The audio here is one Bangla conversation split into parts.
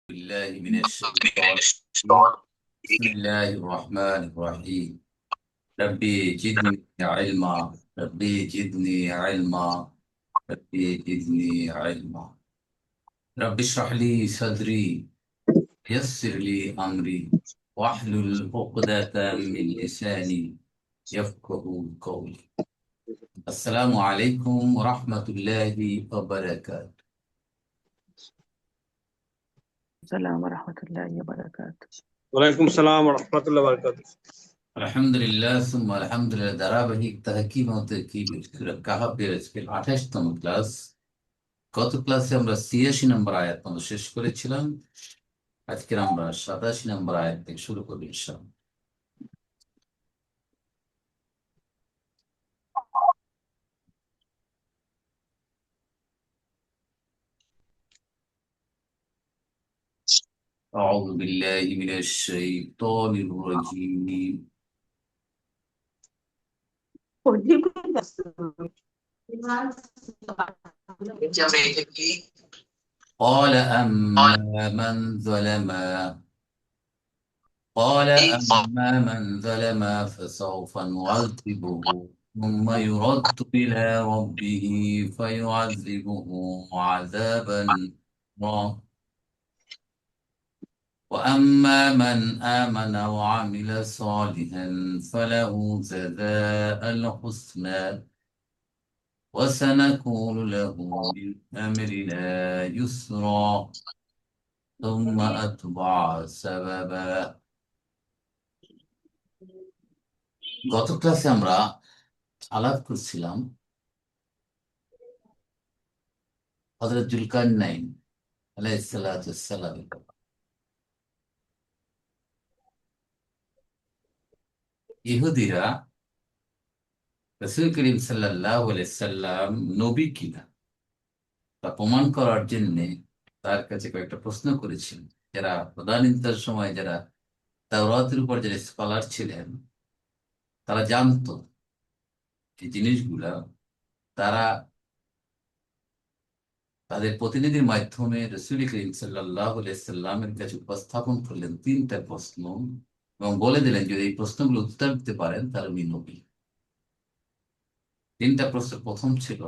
بالله من الشيطان الرجيم. بسم الله الرحمن الرحيم. ربي زدني علما. ربي زدني علما. ربي زدني علما. رب اشرح لي صدري. يسر لي أمري. واحلل عقدة من لساني يفقه قولي. السلام عليكم ورحمة الله وبركاته. السلام ورحمة الله وبركاته. ওয়ালাইকুম সালাম রহমতুল্লাহ বারকাত। আলহামদুলিল্লাহ সুম্মা আলহামদুলিল্লাহ, ধারাবাহিক তাহকিম ও তারকিব কাহাফের আজকে 28তম ক্লাস। গত ক্লাসে আমরা 86 নম্বর আয়াত পর্যন্ত শেষ করেছিলাম। আজকে আমরা 87 নম্বর আয়াত থেকে শুরু করব ইনশাআল্লাহ। أعوذ بالله من الشيطان الرجيم. قال أما من ظلم. قال أما من ظلم فسوف نعذبه ثم يرد إلى ربه فيعذبه عذابا نكرا. وأما من آمن وعمل صالحا فله جزاء الحسنى وسنقول له من أمرنا يسرا ثم أتبع سببا. গত ক্লাসে আমরা আলাপ করছিলাম হযরত জুলকারনাইন আলাইহিস সালাতু ওয়াস সালাম। ইহুদিরা রাসূল করিম সাল্লাল্লাহু আলাইহি সাল্লাম নবী কিনা তা প্রমাণ করার জন্য তার কাছে কয়েকটা প্রশ্ন করেছিলেন। যারা তদানীন্তন সময় যারা তাওরাতের উপর যারা স্কলার ছিলেন তারা জানতো এই জিনিসগুলা। তারা তাদের প্রতিনিধির মাধ্যমে রাসূল করিম সাল্লাল্লাহু আলাইহি সাল্লামের কাছে উপস্থাপন করলেন 3টা প্রশ্ন এবং বলে দিলেন যদি এই প্রশ্নগুলো উত্তর দিতে পারেন তাহলে উনি নবী। 3টা প্রশ্ন প্রথম ছিল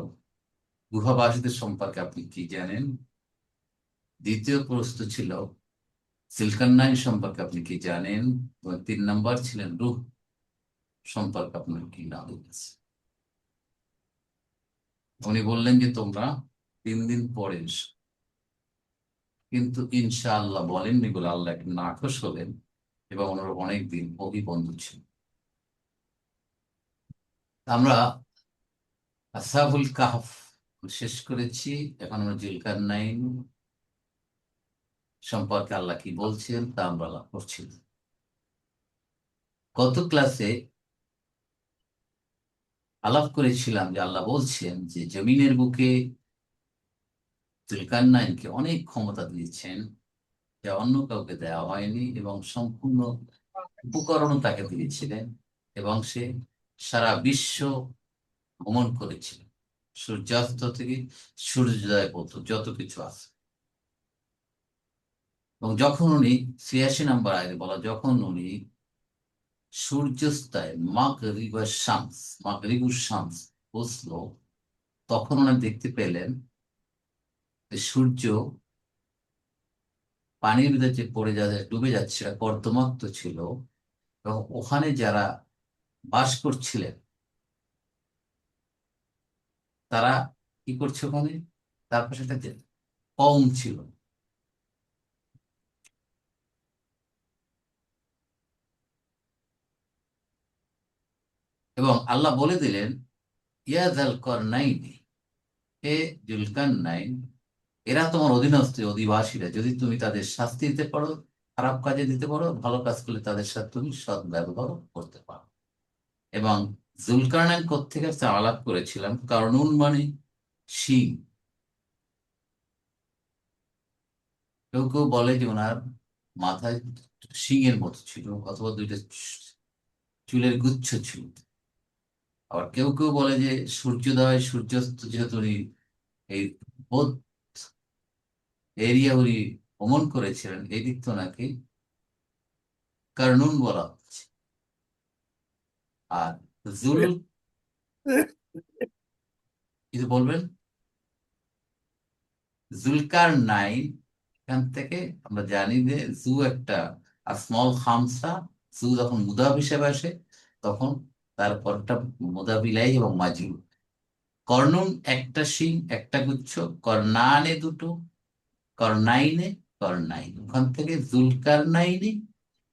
গুহাবাসীদের সম্পর্কে আপনি কি জানেন। দ্বিতীয় প্রশ্ন ছিল সিলকারনাইন সম্পর্কে আপনি কি জানেন। এবং 3 নম্বর ছিলেন রূহ সম্পর্কে আপনার কি নলেজ আছে। উনি বললেন যে তোমরা 3 দিন পরে এসো। কিন্তু ইনশাআল্লাহ বলেন এগুলো আল্লাহ একটু নাখোশ হলেন এবং ওনার অনেকদিন অভিবন্ধু ছিল। আমরা আসহাবুল কাহফ শেষ করেছি। এখন আমরা জুলকারনাইন সম্পর্কে আল্লাহ কি বলছেন তা আমরা আলাপ করছি। গত ক্লাসে আলাপ করেছিলাম যে আল্লাহ বলছেন যে জমিনের বুকে জুলকারনাইনকে অনেক ক্ষমতা দিয়েছেন যা অন্য কাউকে দেওয়া হয়নি এবং সম্পূর্ণ উপকরণও তাকে দিয়েছিলেন এবং সে সারা বিশ্ব ভ্রমণ করেছিল সূর্যাস্ত থেকে সূর্যোদয় পর্যন্ত যত কিছু আছে। এবং যখন উনি 86 নম্বর আয়াতে বলা যখন উনি সূর্যাস্তায় মাগরিবুশ শামস বসলো তখন উনি দেখতে পেলেন যে সূর্য পানির ভিতরে যে পড়ে যাচ্ছে ডুবে যাচ্ছে কর্দমাক্ত ছিল এবং ওখানে যারা বাস করছিলেন তারা কি করছে ওখানে তার পাশে একটা কওম ছিল। এবং আল্লাহ বলে দিলেন ইয়া যাল করনাইনি, হে জুলকারনাইন, এরা তোমার অধীনস্থ অধিবাসীরা। যদি তুমি তাদের শাস্তি দিতে পারো, খারাপ কাজে দিতে পারো, ভালো কাজ করলে তাদের সাথে তুমি সৎ ব্যবহার করতে পারো। এবং জুলকারনাইন কোত্থেকে আলাপ করেছিলাম কারনুন মানে শিং। কেউ কেউ বলে যে ওনার মাথায় শিংয়ের মতো ছিল অথবা 2টা চুলের গুচ্ছ ছিল। আবার কেউ কেউ বলে যে সূর্যোদয় সূর্যাস্ত যেহেতু উনি এই বোধ এরিয়া উনি ভ্রমণ করেছিলেন, এই দিক তো নাকি কারনুন বলা হচ্ছে। আর জুল কিছু বলবেন? জুলকার নাইন, এখান থেকে আমরা জানি যে জু একটা স্মল খামসা, জু যখন মুদাফ হিসেবে আসে তখন তারপরটা মুদাফ এবং মাজরুর। কর্নুন একটা শিং, একটা গুচ্ছ, কর্নানে দুটো, কর্নাইনে, কর্নাইন, ওখান থেকে জুলকার নাইনে,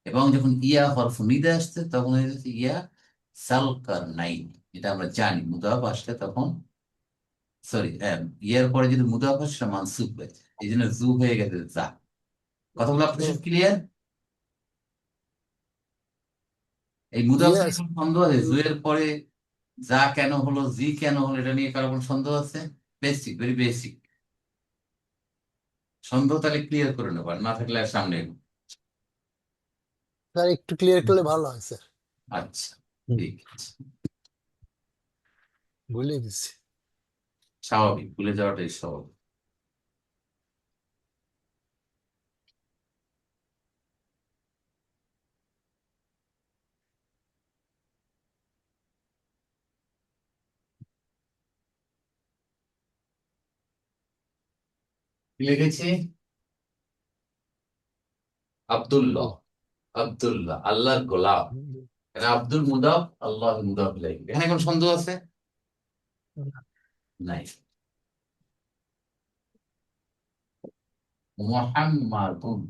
এবং যখন ইয়া হরফ নিদে আসছে তখন হয়ে যাচ্ছে ইয়া সালকার নাইন। এটা আমরা জানি মুদাফ আসলে তখন, সরি, ইয়ার পরে যদি মুদাফ আসে সেটা মানসুব হয়েছে, এই জন্য জু হয়ে গেছে যা। কথাগুলো আপনার সব ক্লিয়ার? এই মুদাফ নিয়ে ইয়েস। কোনো সন্দেহ আছে? জু এর পরে যা কেন হলো, জি কেন হলো, এটা নিয়ে কারো কোনো সন্দেহ আছে? Basic, very basic. সন্দেহ তাহলে ক্লিয়ার করে নেবো, আর না থাকলে আর সামনে এগো। স্যার একটু ক্লিয়ার করলে ভালো হয় স্যার। আচ্ছা, হুম। ঠিক আছে। ভুলে গেছি। স্বাভাবিক, ভুলে যাওয়াটাই স্বাভাবিক। কি লিখেছি? আব্দুল্লাহ, আব্দুল্লাহ আল্লাহর গোলাম। এটা আব্দুল মুদাফ, আল্লাহ মুদাফ ইলাইহি। এখানে কোন সন্দেহ আছে? নাই। মুহাম্মাদুন,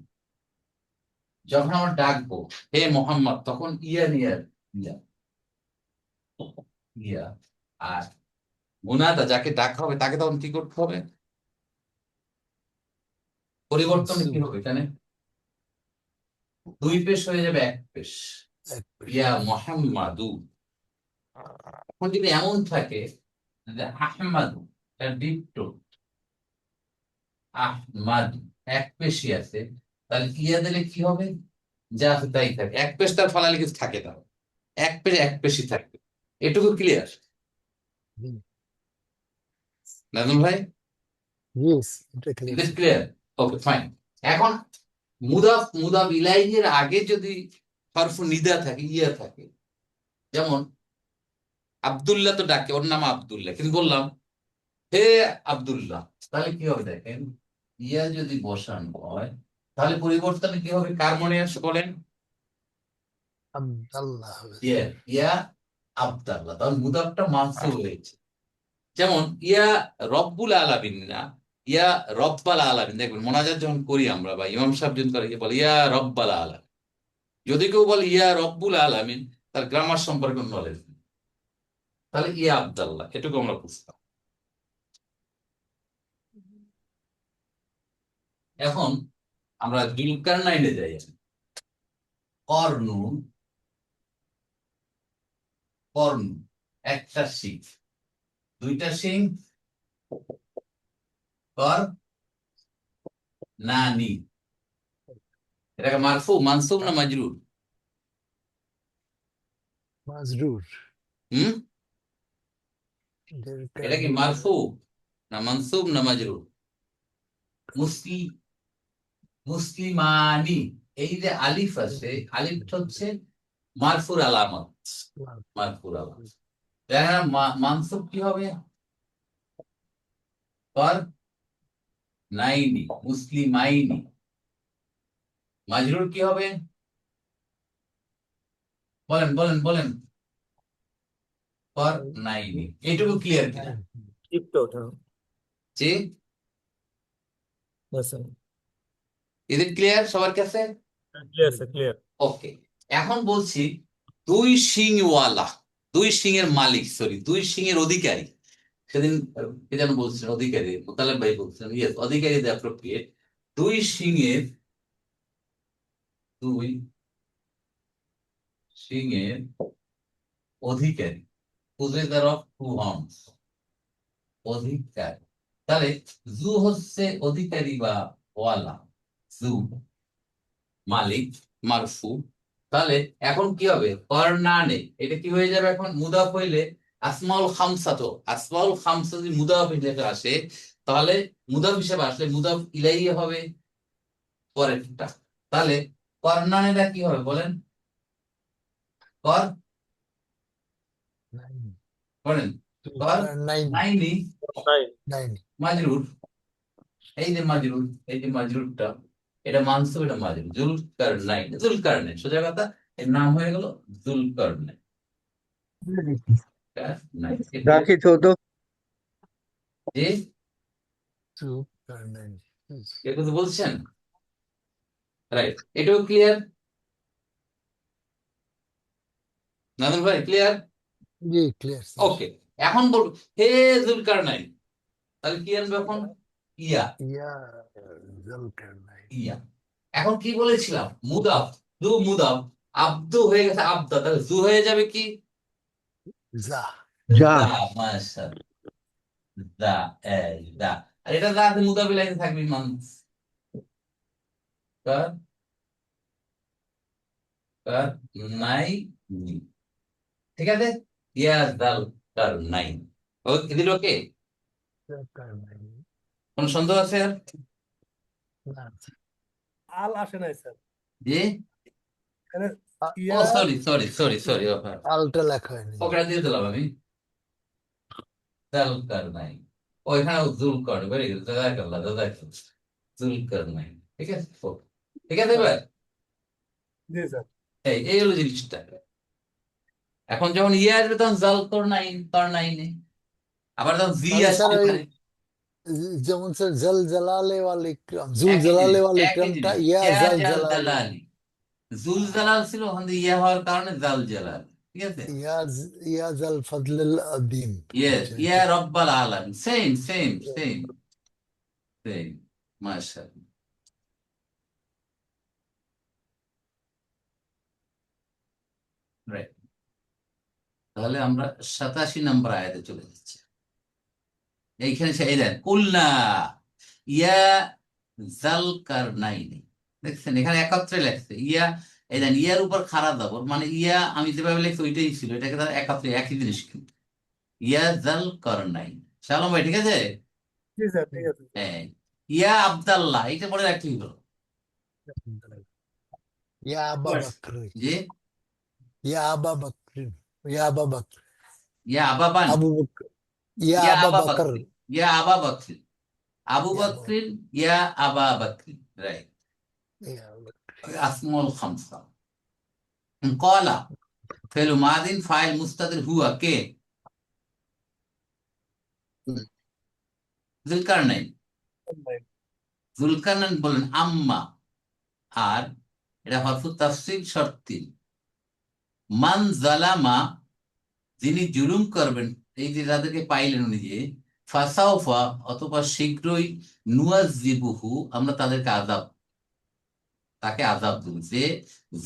যখন আমরা ডাকবো হে মোহাম্মদ, তখন ইয়া নিয়ে ইয়া ইয়া। আর মুনাদা, যাকে ডাকা হবে তাকে তখন কি করতে হবে? পরিবর্তন কি হবে এখানে? দুই পেশ হয়ে যাবে এক পেশ, ইয়া মুহাম্মাদু। এখন যদি এমন থাকে যে আহমাদু, এটা ডিপটো, আহমাদ এক পেশি আছে, তাহলে ইয়া দিলে কি হবে? যা আছে তাই থাকে, এক পেশ তার ফলালে কিছু থাকে না, এক পেশ এক পেশি থাকবে। এটুকু ক্লিয়ার নাজমুল ভাই? ইয়েস, এটা clear it sir. Clear? Okay, fine. এখন মুদাফ মুদাফ ইলাইহির আগে যদি হরফ নিদা থাকে, ইয়া থাকে, যেমন আব্দুল্লাহ তো ডাকে, ওর নাম আব্দুল্লাহ, কিন্তু বললাম হে আব্দুল্লাহ, তাহলে কি হবে দেখেন, ইয়া যদি বসানো হয় তাহলে পরিবর্তনে কি হবে? কার মনে আসে বলেন? আব্দাল্লাহ হবে ইয়া, স্যার। ইয়া আব্দাল্লাহ, তাহলে মুদাফটা মানসুব হয়েছে। যেমন ইয়া রব্বুল আলামিন না, ইয়া রব্বাল আলামিন। দেখবেন মোনাজাত যখন করি আমরা বা ইমাম সাহেব যখন করে, বলে ইয়া রব্বাল আলামিন। যদি কেউ বলে ইয়া রব্বুল আলামিন, তার গ্রামার সম্পর্কে নলেজ নেই, তাহলে ইয়া আব্দাল্লাহ, এটুকু আমরা বুঝতাম। এখন আমরা জুলকার নাইনে যাই। কর্নুন, কর্ণ একটা শিং, দুইটা শিং, কর নানি। এটাকে মারফু, মানসুব না মাজরুর? মাজরুর। হুম, এটা কি মারফু না মানসুব না মাজরুর? মুসলিম, মুসলিমানি, এই যে আলিফ আছে, আলিফটা হচ্ছে মারফুর আলামত, মারফুর আলামত। দেখেন মানসুব কি হবে? কর নাইনি, মুসলিমাইনি। মাজরুর কি হবে? বলেন বলেন বলেন। কর নাইনি। এইটুকু ক্লিয়ার কিনা? জি, ইজ ইট ক্লিয়ার সবার কাছে? ওকে, এখন বলছি দুই শিংওয়ালা, দুই শিংয়ের মালিক, সরি, দুই শিংয়ের অধিকারী। সেদিন কে যেন বলছিলেন অধিকারী, মোতালেব ভাই বলছিলেন, ইয়েস, অধিকারী দ্য অ্যাপ্রোপ্রিয়েট। দুই শিংয়ের, দুই শিংয়ের অধিকারী, possessor of two horns, অধিকারী। তাহলে জু হচ্ছে অধিকারী বা ওয়ালা, জু মালিক, মারফু। তাহলে এখন কি হবে? কর্নানে, এটা কি হয়ে যাবে? এখন মুদাফ হইলে আসমাউল খামসা, তো আসমাউল খামসা যদি মুদাফ হিসেবে আসে, তাহলে মুদাফ হিসেবে আসলে মুদাফ ইলাইহি হবে, পরেরটা। তাহলে কর্নানেরা কি হবে বলেন? কর Nine. বলেন, কর Nine. নাইনি Nine. Nine. মাজরুর। এই যে মাজরুর, এই যে মাজরুরটা, এটা মানসুব, এটা মাজরুর। জুলকারনাইন, জুলকারনাইন সোজা কথা, এর নাম হয়ে গেল জুলকারনাইন। নাইন রাখি চৌদ্দ। যে Two. Nine. Yes. কেউ কিছু বলছেন? রাইট, এটাও ক্লিয়ার? নাদুল ভাই ক্লিয়ার? Yeah, clear, sir. ওকে, এখন বলবো হে জুলকারনাইন, তাহলে কি আনবে এখন? ইয়া। Yeah, Zulkarnain. ইয়া। এখন কি বলেছিলাম? মুদাফ, দু মুদাফ, আব্দু হয়ে গেছে আবদা, তাহলে জু হয়ে যাবে কি? Za. যা। দা, মাশাআল্লাহ, দা, এই দা। আর এটা দা আছে মুদাফ ইলাইহি থাকবে মানস। কার কার নাই নি। ঠিক আছে, ইয়া দাল কার নাই। ওকে দিল, ওকে? Zulkarnain. কোন সন্দেহ আছে আর? না, আল আসে নাই স্যার, জি, এখানে আ- ও yeah sorry sorry sorry sorry, আলটা লেখা হয়নি। ওকে দিয়ে দিলাম আমি, দাল কার নাই। ওইখানে জুল কর, ভেরি গুড, জাযাকাল্লাহ জাযাকাল্লাহ, জুল কার নাই। ঠিক আছে, ঠিক আছে এবার। জি স্যার। এই হলো জিনিসটা। এখন যখন ইয়ে আসবে তখন জাল কর নাই, কর নাই নে। আবার যখন জি তাহলে আসবে স্যার ওই ওখানে যেমন স্যার জল জালালে ওয়াল ইকরাম, জুল একই জালালে জিনিস, ওয়াল একই ইকরামটা জিনিস, ইয়া ইয়া জাল জাল জালালে, জালালি। জুল জালাল ছিল, ওখান থেকে ইয়া হওয়ার কারণে জাল জালাল। ঠিক আছে, ইয়া জাল ফাদলিল আদিম। ইয়েস, আচ্ছা, ইয়া এটা রব্বাল আলামিন, সেম সেম সেম সেম, মাশাআল্লাহ। রাইট, তাহলে আমরা 87 নম্বর আয়াতে চলে যাচ্ছি। এইখানে সেই দেন কুলনা ইয়া জাল কারনাইনি, দেখছেন এখানে একত্রে লেখছে ইয়া। এই দেন ইয়ার উপর খাড়া দাবর, মানে ইয়া আমি যেভাবে লিখছি ওইটাই ছিল, এটাকে তারা একত্রে একই জিনিস কিন্তু। ইয়া জাল কারনাইন। শালম ভাই ঠিক আছে? জি স্যার, ঠিক আছে স্যার। হ্যাঁ, ইয়া আব্দাল্লাহ, এটা পরে রাখতে হলো। ইয়া আবা বকর, যে ইয়া আবা বকর, ইয়া আবা বকর, ইয়া আবাবান, আবু বকর, ইয়া ইয়া আবা আবা বকর, বকরিন, ইয়া আবা বকরিন, আবু ইয়া আবা বকরিন, ইয়া আবা বকরিন। রাইট, ইয়া বকর। আসমুল খামসা। কলা ফেলু মাদিন ফাইল মুস্তাদির হুয়া কে? জুলকারনাইন। জুলকারনাইন বলেন আম্মা। আর এটা হরফু তাফসীল শর্তি। মান জালামা, যিনি জুলুম করবেন, এই যে যাদেরকে পাইলেন উনি, যে ফাসাউফা অথবা শীঘ্রই, নুয়াজ্জিবুহু আমরা তাদেরকে আযাব, তাকে আযাব দেব। যে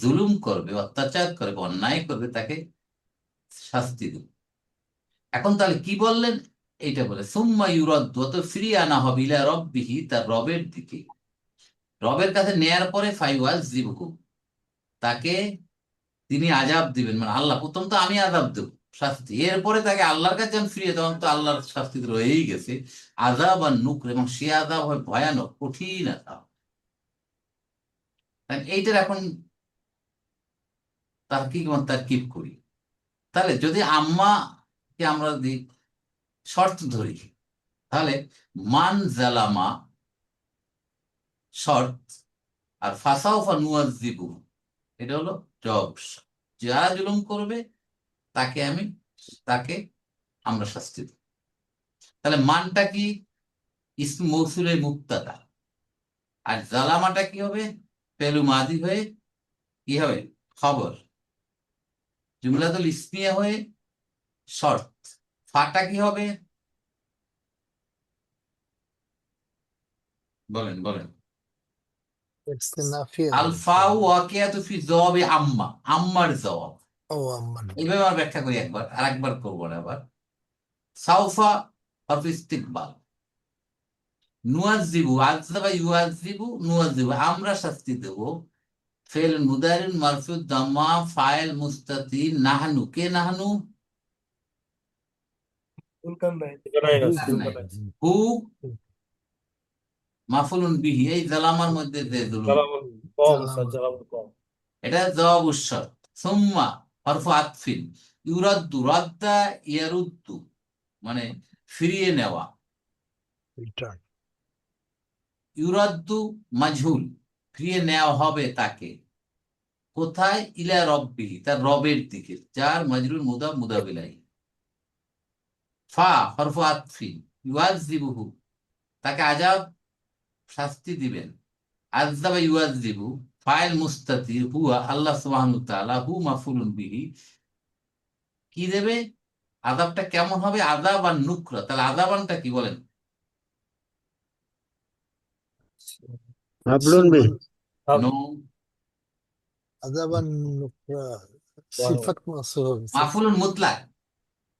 জুলুম করবে, অত্যাচার করবে, অন্যায় করবে, তাকে শাস্তি দেব। এখন তাহলে কি বললেন? এইটা বলে সুম্মা ইউরাদ্দু, অত ফিরিয়ে আনা হবে ইলা রব্বিহি, তার রবের দিকে। রবের কাছে নেয়ার পরে ফাইওয়াজ্জিবুহু, তাকে তিনি আযাব দিবেন, মানে আল্লাহ, প্রথম তো আমি আযাব দেব, শাস্তি, এরপরে তাকে আল্লাহর কাছে যখন ফিরিয়ে, তখন তো আল্লাহর শাস্তি তো রয়েই গেছে। আযাব আর নুকর, এবং সে আযাব হয় ভয়ানক, কঠিন আযাব। এইটার এখন তারকিব করি। তাহলে যদি আম্মা কে আমরা যদি শর্ত ধরি, তাহলে মান জালামা শর্ত, আর ফাসাউফা নুয়াজ্জিবু এটা হলো জব। যারা জুলুম করবে তাকে আমরা শাস্তি দেব। তাহলে মানটা কি? ইসমে মৌসুলের মুক্তাদা। আর জালামাটা কি হবে? পেলু মাদি হয়ে কি হবে? খবর। জুমলাতুল ইসমিয়া হয়ে শর্ত। ফাটা কি হবে? বলেন বলেন। It's the nafiya. আল ফাউ ওয়াকিয়াতু ফি জওয়াবি আম্মা, আম্মার জবাব। ও আম্মান। এইভাবে আর ব্যাখ্যা করি একবার, আর একবার করবো না আবার। সাউফা হরফ ইস্তিকবাল, নুয়াজ্জিবু আযযাবা ইউআযযিবু, নুয়াজ্জিবু আমরা শাস্তি দেব। ফেল মুদারিন মারফু দাম্মা, ফাইল মুস্তাতির নাহনু, কে নাহনু? জুলকারনাইন। Zulkarnain আছে, নাই। Zulkarnain। হু মাফুলুন বিহি, এই জালামার মধ্যে যে জুলুম, জালামুন কম স্যার, জালামা। জালামুন কম। এটা জবাব শর্ত। সুম্মা হরফু আতফিন, ইউরাদ্দু রাদ্দা ইয়ারুদ্দু, মানে ফিরিয়ে নেওয়া। রিটার্ন। ইউরাদ্দু মাজহুল, ফিরিয়ে নেওয়া হবে তাকে কোথায়? ইলা রব্বিহি, তার রবের দিকে, যার মাজরুর মুদাফ মুদাফ ইলাইহি। ফা হরফু আতফিন, ইউআযযিবুহু, তাকে আযাব শাস্তি দিবেন। আযযাবা ইউআযযিবু, ফাইল মুস্তাতির, হুয়া আল্লাহ সুবহানাহু ওয়া তাআলা, হু মাফউলুন বিহি, কি দেবে? আযাবটা কেমন হবে? আযাব আর নুকরা। তাহলে আযাবানটা কি বলেন? মাফলুন বিহি। নো, আযাবান নুকরা, সিফাত মাসুফ হবে স্যার। মাফউলুন মুতলাক।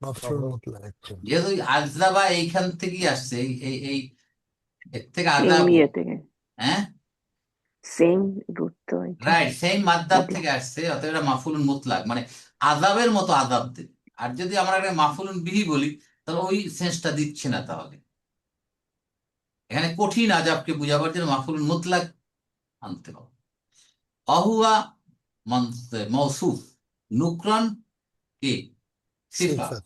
মাফরুল মুতলাক। যেহেতু আযযাবা এইখান থেকেই আসছে, এই এই এই এর থেকে সেম আযাব, ইয়ে থেকে, হ্যাঁ সেম রুট তো এটা। রাইট, সেই মাদ্দার মুতলাক। থেকে আসছে, অতএব এটা মাফুলুন মুতলাক, মানে আযাবের মতো আযাব দেবে। আর যদি আমরা এটা মাফুলুন বিহি বলি, তাহলে ওই সেন্সটা দিচ্ছে না। তাহলে এখানে কঠিন আযাবকে বুঝাবার জন্য মাফুলুন মুতলাক আনতে হবে। অহুয়া মওসুফ, নুকরান কি? সিফা। সিফাত।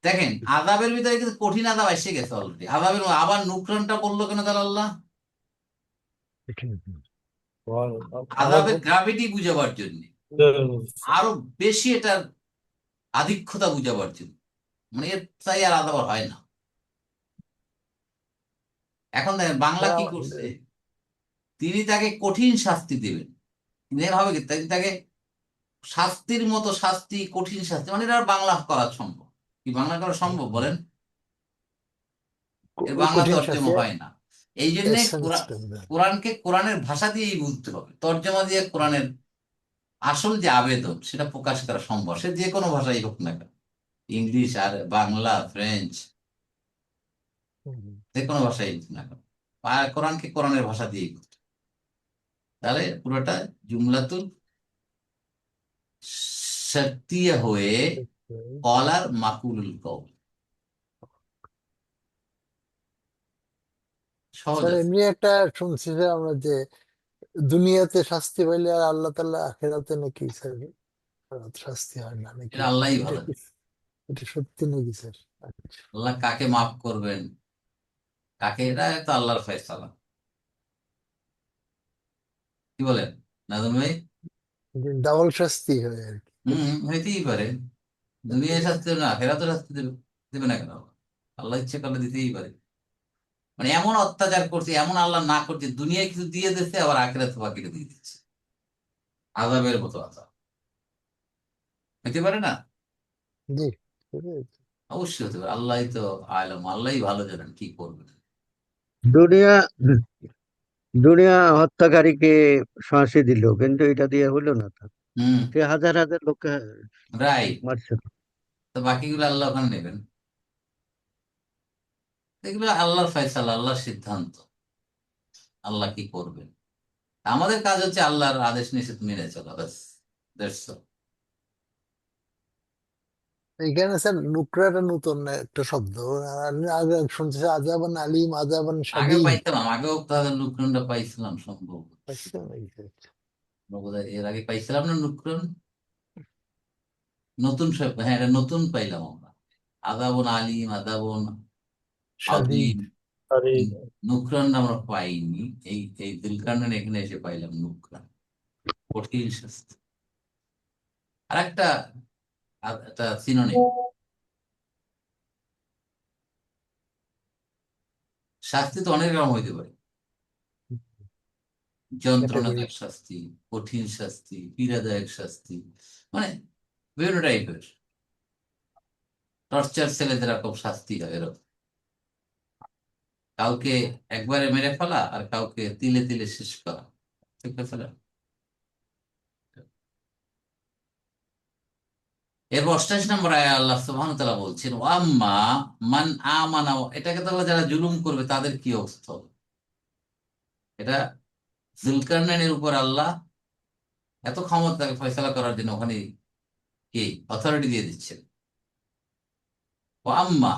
দেখেন আযাবের ভিতরে কিন্তু কঠিন আযাব এসে গেছে অলরেডি। আযাবের আবার নুকরানটা বললো কেন তাহলে আল্লাহ? আযাবের গ্রাভিটি বুঝাবার জন্য, আরো বেশি এটার আধিক্যতা বুঝাবার জন্য, মানে এর চাই আর আলাদা হয় না। এখন দেখেন বাংলা কি করছে, তিনি তাকে কঠিন শাস্তি দেবেন। কিন্তু এর হবে কি, তাকে শাস্তির মতো শাস্তি, কঠিন শাস্তি, মানে এটা আর বাংলা করা সম্ভব কি? বাংলা করা সম্ভব বলেন? এর বাংলা কঠিন তর্জমা শাস্তি হয় না। এই জন্য এসেন্সটা দেবে। কোরআনকে কোরআনের ভাষা দিয়েই বুঝতে হবে। তর্জমা দিয়ে কোরআনের আসল যে আবেদন সেটা প্রকাশ করা সম্ভব, সে যে কোনো ভাষাই হোক না কেন, ইংলিশ আর বাংলা, ফ্রেঞ্চ, যে কোনো ভাষাই হোক না কেন, আর কোরআনকে কোরআনের ভাষা দিয়েই বুঝতে হবে। তাহলে পুরোটা জুমলাতুল শার্তিয়া হয়ে কলার মাকুলুল কওল। সহজ স্যার আছে। এমনি একটা শুনছি যে আমরা যে দুনিয়াতে শাস্তি পাইলে আর আল্লাহ তাআলা আখিরাতে নাকি স্যার শাস্তি হয় না নাকি, এটা আল্লাহই এটা ভালো কি, জানে। এটা সত্যি নাকি স্যার? আল্লাহ কাকে মাফ করবেন, কাকে, এটা তো আল্লাহর ফয়সালা। কি বলেন নাজম ভাই? ডাবল শাস্তি হয় আর কি। হইতেই পারে। দুনিয়ায় শাস্তি দেবে না, আখেরাতেও শাস্তি দেবে, দেবে না কেন? আল্লাহ ইচ্ছে করলে দিতেই পারে। মানে এমন অত্যাচার করছে, এমন আল্লাহ না করছে, দুনিয়ায় কিছু দিয়ে দিচ্ছে, আবার আখেরাতে বাকিটা দিয়ে দিচ্ছে, আযাবের মতো আযাব। হইতে পারে না? জি, ঠিক আছে। অবশ্যই হতে পারে। আল্লাহই তো আলম, আল্লাহই ভালো জানেন কি করবেন। দুনিয়া দুনিয়া হত্যাকারীকে ফাঁসি দিল, কিন্তু এটা দিয়ে হলো না তো। হুম, সে হাজার হাজার লোককে রাইট। মারছে। তো বাকিগুলো আল্লাহ ওখানে নেবেন। এগুলো আল্লাহর ফয়সালা, আল্লাহর সিদ্ধান্ত, আল্লাহ কি করবেন। আমাদের কাজ হচ্ছে আল্লাহর আদেশ নিষেধ মেনে চলা, ব্যাস। That's all. এখানে স্যার নুকরাটা নতুন একটা শব্দ। আর আগে শুনছি আযাবান আলিম, আযাবান আগে শাদীদ। পাইছিলাম, আগেও তাদের নুকরানটা পাইছিলাম সম্ভব। পাইছেন নাকি স্যার? বোধহয় এর আগে পাইছিলাম না নুকরান। নতুন সব, হ্যাঁ এটা নতুন পাইলাম আমরা। আযাবুন আলিম, আযাবুন শাদীদ। আযীম, নুকরান আমরা পাইনি। এই এই দিলকারনান এখানে এসে পাইলাম নুকরান, কঠিন শাস্তি। আর একটা একটা সিনোনিম, শাস্তি তো অনেক রকম হইতে পারে। ক্যাটাগরি। যন্ত্রণাদায়ক শাস্তি, কঠিন শাস্তি, পীড়াদায়ক শাস্তি, মানে বিভিন্ন টাইপের। টর্চার সেলে যেরকম শাস্তি হয় এরকম, কাউকে একবারে মেরে ফেলা আর কাউকে তিলে তিলে শেষ করা, ঠিক আছে না? এর 88 নম্বর আয়াতে আল্লাহ সুবহানাহু ওয়া তাআলা বলছেন, ওয়াম্মা মান আমানা, এটাকে তো যারা জুলুম করবে তাদের কি অবস্থা হবে। এটা যুলকারনাইনের উপর আল্লাহ এত ক্ষমতা, তাকে ফয়সালা করার জন্য ওখানে কি অথরিটি দিয়ে দিচ্ছেন। ওয়াম্মা,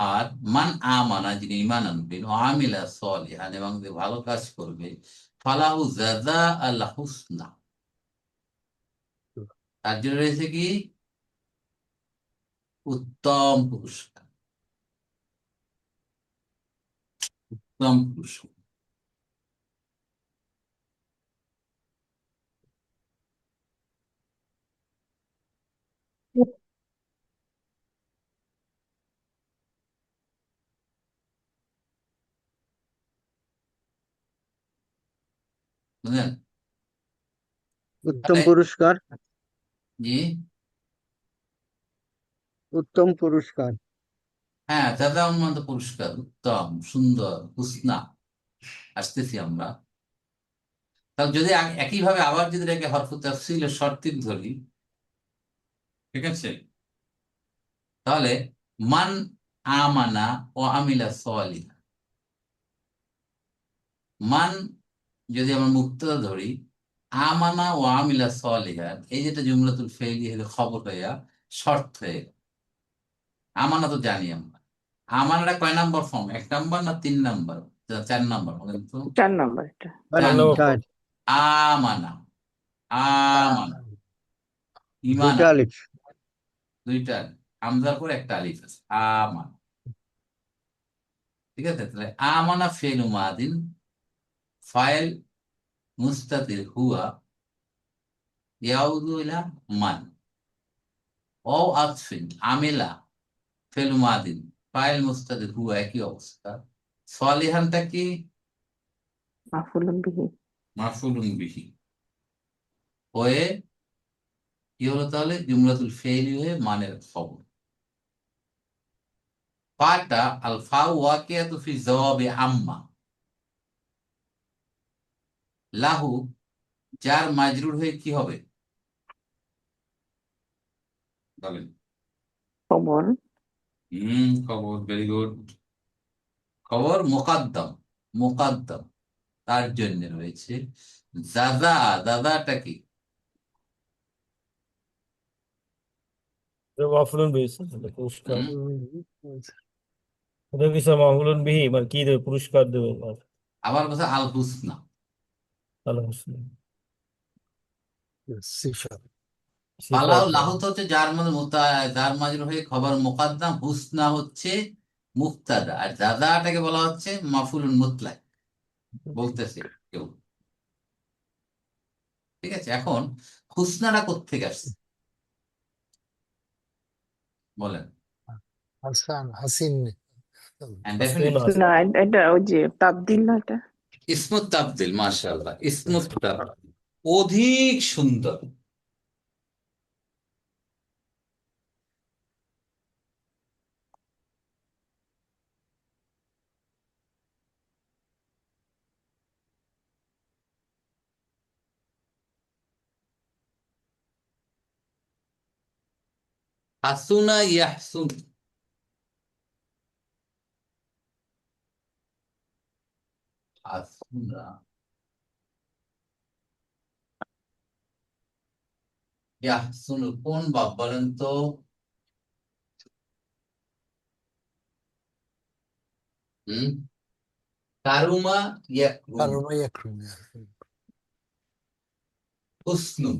আর মান আমানা, যিনি ঈমান আনবেন, ও আমিলা সলিহান, এবং যে ভালো কাজ করবে, ফালাহু জাযা আল হুসনা, তার জন্য রয়েছে কি উত্তম পুরস্কার। উত্তম পুরস্কার। বুঝলেন? উত্তম তাহলে পুরস্কার, জি, উত্তম পুরস্কার। হ্যাঁ, দাদা উন্নত পুরস্কার, উত্তম, সুন্দর, হুসনা। আসতেছি আমরা। তাহলে যদি একইভাবে আবার যদি এটাকে হরফ তাফসীল শর্তির ধরি, ঠিক আছে, তাহলে মান আমানা ও আমিলা সলিহা, মান যদি আমরা মুক্তদা ধরি, আমানা ও আমিলা সলিহা, এই যেটা জুমলাতুল ফেইলি হলে খবর হইয়া শর্ত হয়ে গেল। আমানা তো জানি আমরা, আমানাটা কয় নাম্বার ফর্ম, 1 নাম্বার না 3 নাম্বার, 4 নাম্বার বলেন তো? 4 নম্বর এটা। চার 4 চার, নাম্বার। আমানা, আমানা, দুইটা ইমানা, আলিফ। 2টা হামজার পর একটা আলিফ আছে, আমানা। ঠিক আছে, তাহলে আমানা ফেলু মাদিন, ফাইল মুস্তাতির হুয়া, ইয়াউদু ইলা মান, ও আতফিন আমিলা ফেলু মাদিন, ফাইল মুস্তাতির হুয়া, একই অবস্থা। সলিহানটা কি? মাফুলুন বিহি। মাফউলুন বিহি হয়ে কি হলো, তাহলে জুমলাতুল ফেইলি হয়ে মানের খবর। ফাটা আল ফা ওয়াকিয়াতু ফি জওয়াবি আম্মা, লাহু যার মাজরুর হয়ে কি হবে বলেন? খবর। খবর, ভেরি গুড। খবর মুকাদ্দাম, মুকাদ্দাম, তার জন্য রয়েছে জাযা। জাযাটা কি? মাফুলুন বিহি, পুরস্কার। হুম, এটা কিছু মাফুলুন বিহি মানে কি দেবে, পুরস্কার দেবে। আবার কথা আল হুসনা। আলহামদুলিল্লাহ। সিফাত। পালাও সিফাত। লাহু তো হচ্ছে যার মাজরুর হয়ে খবর মুকাদ্দাম, হুসনা হচ্ছে মুক্তাদা, আর জাযাটাকে বলা হচ্ছে মাফুলুন মুতলাক, বলতেছে কেউ। ঠিক আছে, এখন হুসনাটা কোত্থেকে আসছে বলেন? হাসান, হাসিন। And হাসনুন definitely Hasan. না, এটা ওই যে তাবদিল না এটা। ইসমুত তাবদিল, মাশাআল্লাহ, ইসমুত তাবদিল, অধিক সুন্দর। হাসুনা ইয়াহসুন, হাসুনা ইয়াহসুন কোন বাব বলেন তো? হুম, কারুমা ইয়াকরুম, কারমা ইয়াকরুম। হুসনুন,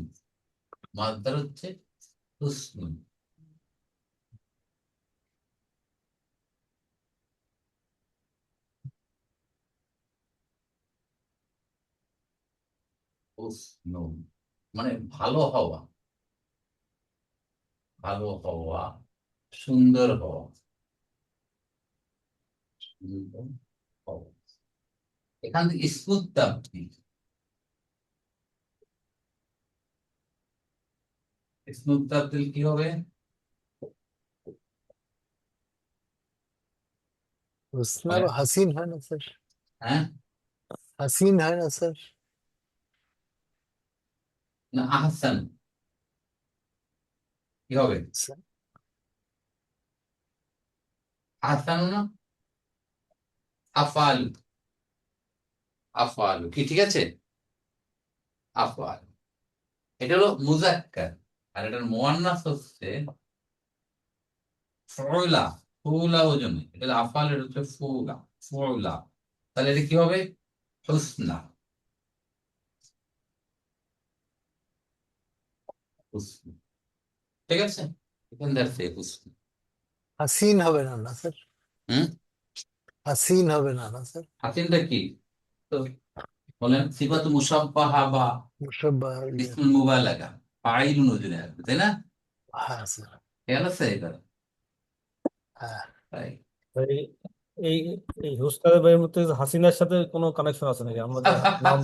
মাদার হচ্ছে হুসনুন। হুসনুন মানে ভালো হওয়া, ভালো হওয়া, সুন্দর হওয়া, সুন্দর হওয়া। এখান থেকে ইসমুত তাবদিল, ইসমুত তাবদিল কি হবে? হুসনা বলেন। হাসিন হয় না স্যার? হ্যাঁ, হাসিন হয় না স্যার? না আহসান কি হবে? আহসান না, আফআলু, আফআলু কি ঠিক আছে? আফআলু এটা হলো মুজাক্কার, আর এটার মুয়ান্নাস হচ্ছে ফুলা। ফুলা ওজনে, এটা আফাল, এটা হচ্ছে ফুলা, ফুলা। তাহলে এটা কি হবে? হুসনা, হুসনা। ঠিক আছে, এখানে দেখছে হুসনা। হাসিন হবে না, না স্যার? হুম, হাসিন হবে না, না স্যার? হাসিনটা কি? তো বলেন সিফাতু মুসাব্বাহা বা মুসাব্বাহ, ইয়ে। ইসমুল মুবালাগা, ফাইলুন ওজনে আসবে, তাই না? হ্যাঁ স্যার। খেয়াল আছে এবার? হ্যাঁ। তাই এই এই এই হুস্তাদের ভাইয়ের মধ্যে হাসিনার সাথে কোনো কানেকশন আছে নাকি? আমরা যে নাম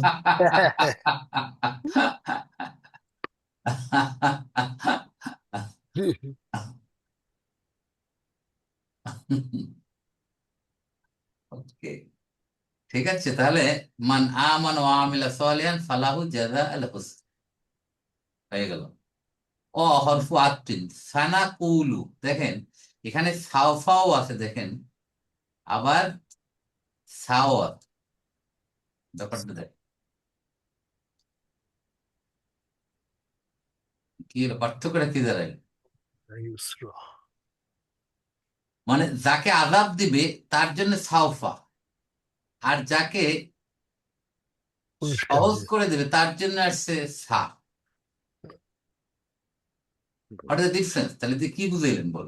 ওকে, ঠিক আছে। তাহলে মান আমান ওয়া আমিলা সালিহান ফালাহু জাযা আল হুসন, হয়ে গেল। ও হরফু আত্তিন, সানাকুলু, দেখেন এখানে সাওফাও আছে, দেখেন আবার সাওয়াত, ব্যাপারটা দেখ কি হলো, পার্থক্যটা কি দাঁড়ায়? ইউসরা। মানে যাকে আযাব দিবে তার জন্য সাওফা, আর যাকে পুরস্কার সহজ দিয়ে। করে দেবে তার জন্য আসছে সা। What is the difference? তাহলে তুই কি বুঝাইলেন বল?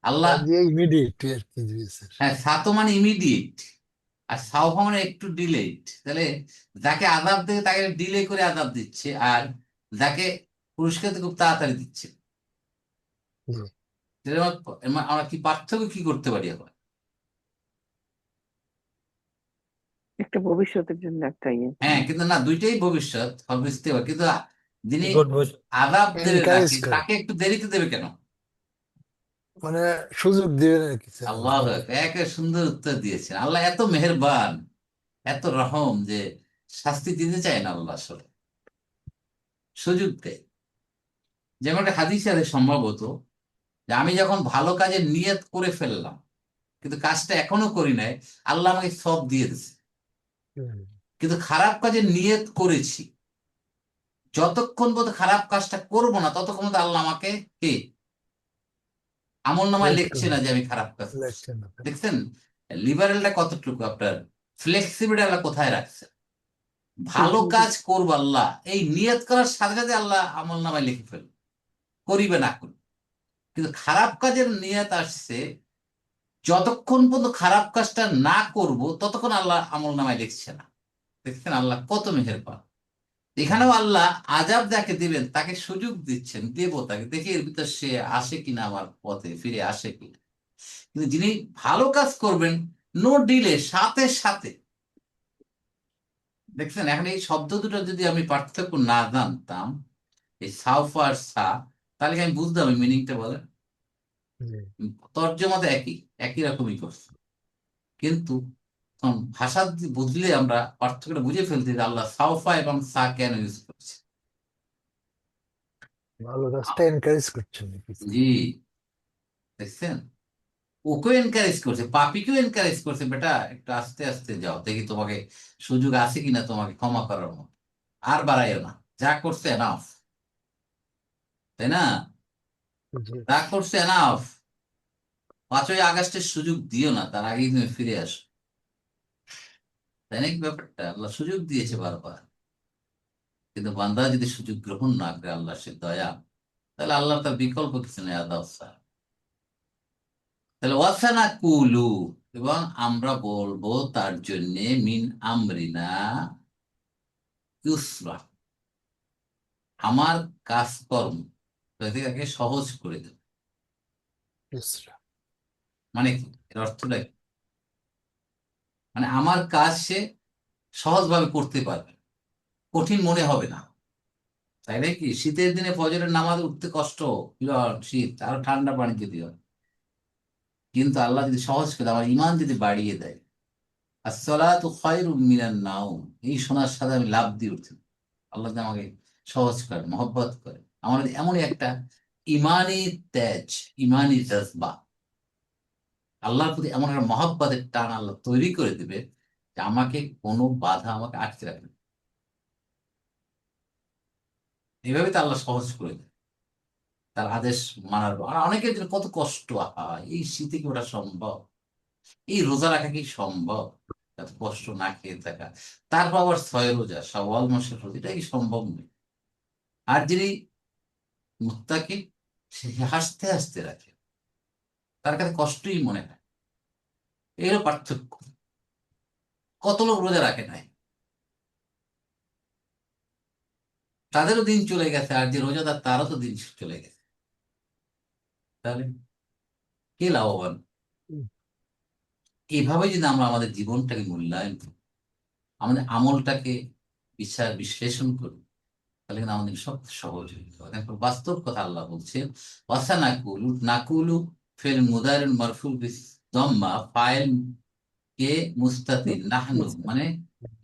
আল্লাহ, দিয়ে ইমিডিয়েট আর কি দিয়ে স্যার। হ্যাঁ, সা তো মানে ইমিডিয়েট, আর সাওফা মানে একটু ডিলেড। তাহলে যাকে আযাব দেবে তাকে ডিলে করে আযাব দিচ্ছে, আর যাকে পুরস্কার দিয়ে খুব তাড়াতাড়ি দিচ্ছে। জি। তাহলে আমরা কি পার্থক্য কি করতে পারি এখন? একটা ভবিষ্যতের জন্য একটা ইয়ে। হ্যাঁ, কিন্তু না, দুইটাই ভবিষ্যৎ বুঝতে পারি, কিন্তু যিনি গুড বয়। আযাব দেবে এনকারেজ যাকে, করে, তাকে একটু দেরিতে দেবে কেন? মানে সুযোগ দিবেন আর কি স্যার আল্লাহ আমাকে। একে সুন্দর উত্তর দিয়েছেন। আল্লাহ এত মেহেরবান, এত রহম যে শাস্তি দিতে চায় না আল্লাহ, আসলে সুযোগ দেয়। যেমন একটা হাদিসে আছে সম্ভবত, যে আমি যখন ভালো কাজের নিয়ত করে ফেললাম কিন্তু কাজটা এখনো করি নাই, আল্লাহ আমাকে সব দিয়ে দিছে। হুম। কিন্তু খারাপ কাজের নিয়ত করেছি, যতক্ষণ পর্যন্ত খারাপ কাজটা করবো না ততক্ষণ পর্যন্ত আল্লাহ আমাকে কে আমল নামায় Wait লিখছে করুন, না যে আমি খারাপ কাজ করছি। লেখছেন না। দেখছেন লিবারেলটা কতটুকু, আপনার ফ্লেক্সিবিলিটি আল্লাহ কোথায় রাখছে। ভালো কাজ করবো আল্লাহ, এই নিয়ত করার সাথে সাথে আল্লাহ আমল নামায় লিখে ফেল, করিবে না করি। কিন্তু খারাপ কাজের নিয়ত আসছে, যতক্ষণ পর্যন্ত খারাপ কাজটা না করব ততক্ষণ আল্লাহ আমল নামায় লিখছে না। দেখছেন আল্লাহ কত মেহেরবান। এখানেও আল্লাহ আযাব যাকে দিবেন তাকে সুযোগ দিচ্ছেন, দেবো তাকে, দেখি এর ভিতর সে আসে কিনা, আমার পথে ফিরে আসে কিনা। কিন্তু যিনি ভালো কাজ করবেন, নো ডিলে, সাথে সাথে। দেখছেন এখন এই শব্দ দুটো যদি আমি পার্থক্য না জানতাম, এই সাউফ আর সা, তাহলে কি আমি বুঝতাম মিনিংটা? বলেন, জি। তর্জমা তো একই, একই রকমই করছে, কিন্তু তখন ভাষা বুঝলে আমরা পার্থক্যটা বুঝে ফেলতে যে আল্লাহ সাউফা এবং সা কেন ইউজ করছে। ভালো কাজটা এনকারেজ করছেন নাকি স্যার? জি, দেখছেন ওকেও এনকারেজ করছে, পাপিকেও এনকারেজ করছে, বেটা একটু আস্তে আস্তে যাও, দেখি তোমাকে সুযোগ আছে কিনা তোমাকে ক্ষমা করার মতো, আর বাড়াইও না, যা করছে এনাফ, তাই না? জি। যা করছে এনাফ, 5ই আগস্টের সুযোগ দিও না, তার আগেই তুমি ফিরে আসো। তাই নাকি ব্যাপারটা? আল্লাহ সুযোগ দিয়েছে বারবার, কিন্তু বান্দা যদি সুযোগ গ্রহণ না করে, আল্লাহ সে দয়া, তাহলে আল্লাহ তার বিকল্প কিছু নেই, আদাব স্যার। তাহলে ওয়াসানা কুলু, এবং আমরা বলবো তার জন্য মিন আমরিনা ইউসরা, আমার কাজকর্ম তাকে সহজ করে দেব। ইউসরা। মানে কি এর অর্থটা কি? মানে আমার কাজ সে সহজভাবে করতে পারবে, কঠিন মনে হবে না। তাই নাকি? শীতের দিনে ফজরের নামাজ উঠতে কষ্ট, বিরাট শীত, আরো ঠান্ডা পানি যদি হয়, কিন্তু আল্লাহ যদি সহজ করে, আমার ইমান যদি বাড়িয়ে দেয়, আসসালাতু খায়রুম মিনান নাওম, এই শোনার সাথে আমি লাভ দিয়ে উঠছি। আল্লাহ যদি আমাকে সহজ করে, মহব্বত করে, আমার এমনই একটা ইমানি তেজ, ইমানি জজবা, আল্লাহর প্রতি এমন একটা মহব্বতের টান আল্লাহ তৈরি করে দিবে যে আমাকে কোনো বাধা আমাকে আটকে রাখবে না। এইভাবে তো আল্লাহ সহজ করে দেবে। তার আদেশ মানার, আর অনেকের জন্য কত কষ্ট, আহা, এই শীতে কি ওটা সম্ভব? এই রোজা রাখা কি সম্ভব? এত কষ্ট না খেয়ে থাকা, তারপর আবার 6 রোজা, শাওয়াল মাসের রোজা, এটা কি সম্ভব নয়। আর যিনি মুত্তাকি, সে হাসতে হাসতে রাখে, তার কাছে কষ্টই মনে হয়। এই হলো পার্থক্য। কত লোক রোজা রাখে নাই, তাদেরও দিন চলে গেছে, আর যে রোজাদার তারও তো দিন চলে গেছে। তাহলে কে লাভবান? এইভাবে যদি আমরা আমাদের জীবনটাকে মূল্যায়ন করি, আমাদের আমলটাকে বিশ্লেষণ করি, তাহলে কিন্তু আমাদের সব সহজ হয়ে যাবে। এখন বাস্তব কথা আল্লাহ বলছেন, ওয়াসা নাকুলু নাকুলু ফিল মুদারিল মারফুল বিস দম্মা ফাইল কে মুস্তাতির নাহনু, মানে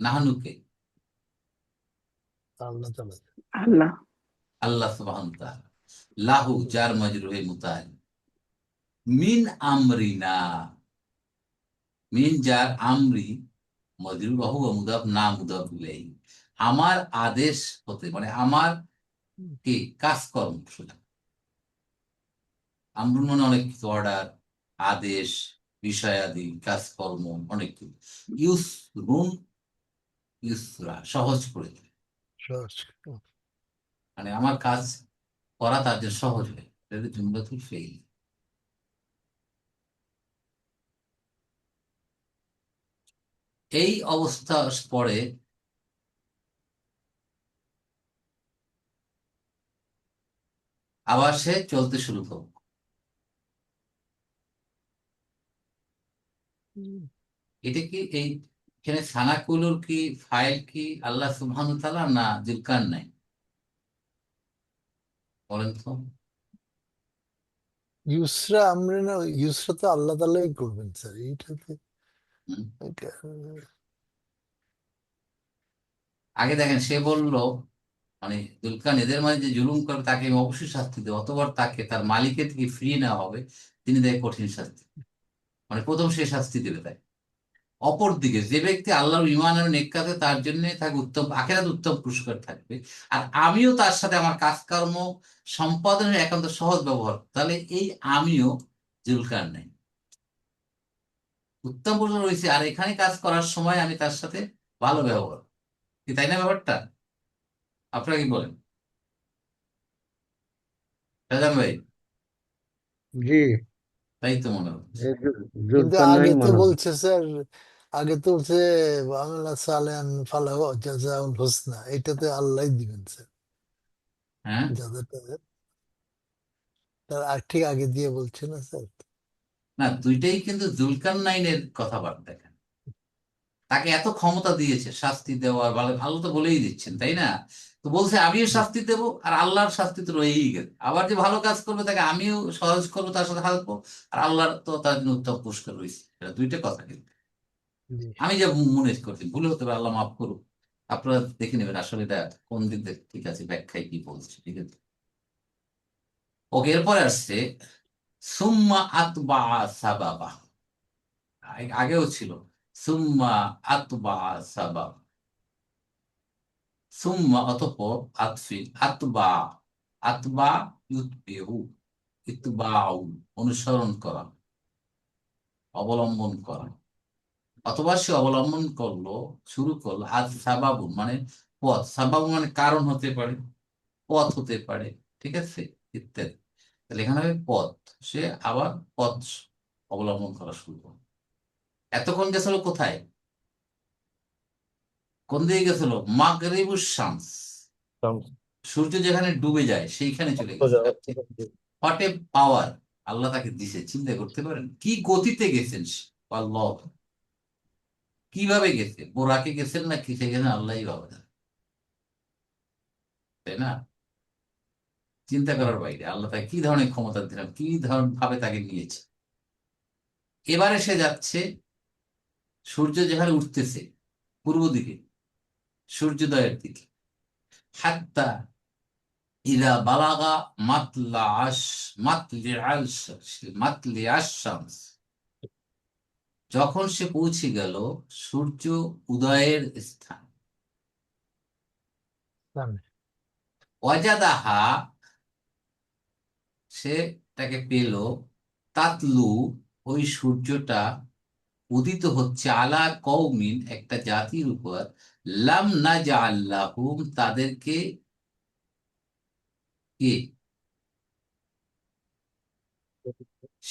নাহনুকে আল্লাহ তাআলা। আল্লাহ। আল্লাহ সুবহানাহু ওয়া তাআলা, লাহু জার মাজরুহে মুতাআল্লিক, মিন আমরিনা, মিন জার আমরি মজরুর, বাহু মুদাফ না মুদাফ ইলাইহি, আমার আদেশ হতে, মানে আমার কি কাজকর্ম, শুধু আমরুন মানে অনেক কিছু, অর্ডার, আদেশ, বিষয়াদি, কাজকর্ম, অনেক কিছু। ইউসরুন, ইউসরা সহজ করে দেয়, সহজ। মানে আমার কাজ করা তার জন্য সহজ হয়। এটা জুমলাতুল ফেইল। এই অবস্থা পরে আবার সে চলতে শুরু করবে। এটা কি এই এখানে সানাকুলুর কি ফাইল কি আল্লাহ সুবহানাহু ওয়া তাআলা না যুলকারনাইন? বলেন তো। ইউসরা আমরা না, ইউসরা তো আল্লাহ তাআলাই করবেন স্যার, এইটাতে হুম? এটা, আগে দেখেন, সে বলল, মানে দুলকান এদের মাঝে যে জুলুম করবে তাকে আমি অবশ্যই শাস্তি দেবো, অতবার তাকে তার মালিকের থেকে ফিরিয়ে নেওয়া হবে, তিনি দেয় কঠিন শাস্তি। মানে প্রথম সে শাস্তি দেবে তাই। অপরদিকে যে ব্যক্তি আল্লাহর ঈমান আর নেককাতে, তার জন্য তাকে উত্তম আখিরাত উত্তম পুরস্কার থাকবে। আর আমিও তার সাথে আমার কাজকর্ম সম্পাদনের একান্ত সহজ ব্যবহার, তাহলে এই আমিও জুলকার নেই, উত্তম পুরস্কার রয়েছে। আর এখানে কাজ করার সময় আমি তার সাথে ভালো ব্যবহার, কি তাই না ব্যাপারটা? আপনারা কি বলেন রাজান ভাই? জি, তাই তো মনে হচ্ছে। কিন্তু আগে জুলকারনাইন তো মনে হয়। বলছে স্যার, আগে তো বলছে আমিলা সালেহান ফালাহু জাযাউল হুসনা, এটাতে আল্লাহ দিবেন স্যার, হ্যাঁ, যাদের তাদের, তার ঠিক আগে দিয়ে বলছে না স্যার। না, দুইটাই কিন্তু জুলকার নাইনের কথাবার্তা। তাকে এত ক্ষমতা দিয়েছে শাস্তি দেওয়ার, ভালো আল্লাহ তো বলেই দিচ্ছেন, তাই না? তো বলছে আমিও শাস্তি দেবো, আর আল্লাহর শাস্তি তো রয়েই গেছে। আবার যে ভালো কাজ করবে তাকে আমিও সহজ করবো, তার সাথে হালকো, আর আল্লাহর তো তার জন্য উত্তম পুরস্কার রয়েছে। এটা দুইটা কথা কিন্তু। জি। আমি যা মনে করছি ভুল হতে পারে, আল্লাহ মাফ করুক। আপনারা দেখে নেবেন আসলে এটা কোন দিক থেকে ঠিক আছে, ব্যাখ্যায় কি বলছে, ঠিক আছে। ওকে, এরপরে আসছে সুম্মা আতবা সাবাবা। আগেও ছিল সুম্মা আতবা সাবাবা, সুম্মা অতঃপর, আতফি আতবা, আতবা ইউতবিউ, ইতবাউ অনুসরণ করা, অবলম্বন করা। অথবা সে অবলম্বন করলো, শুরু করলো, আজ সাবাবু মানে পথ, সাবাবু মানে কারণ হতে পারে, পথ হতে পারে, ঠিক আছে, ইত্যাদি। তাহলে এখানে হবে পথ, সে আবার পথ অবলম্বন করা শুরু করলো। এতক্ষণ গেছিল কোথায়? কোন দিকে গেছিল? মাগরিবুশ শামস, সূর্য যেখানে ডুবে যায় সেইখানে চলে গেছে। হোয়াট এ পাওয়ার আল্লাহ তাকে দিছে, চিন্তা করতে পারেন কি গতিতে গেছেন সে। আল্লাহ কিভাবে গেছে, বোরাকে গেছেন না কি সেখানে আল্লাহই ভাবে না, তাই না? চিন্তা করার বাইরে। আল্লাহ তাকে কি ধরনের ক্ষমতা দিলাম, কি ধরনের ভাবে তাকে নিয়েছে। এবারে সে যাচ্ছে, সূর্য যেখানে উঠতেছে পূর্ব দিকে, সূর্যোদয়ের দিকে, হাত্তা ইদা বালাগা মাতলা আশ মাতলি আশ মাতলি আশ-শামস, যখন সে পৌঁছে গেল সূর্য উদয়ের স্থান, সামনে। ওয়াজাদাহা সেটাকে পেল তাতলু, ওই সূর্যটা উদিত হচ্ছে আলা কওমিন, একটা জাতির উপর, লাম নাজআল লাহুম, তাদেরকে কে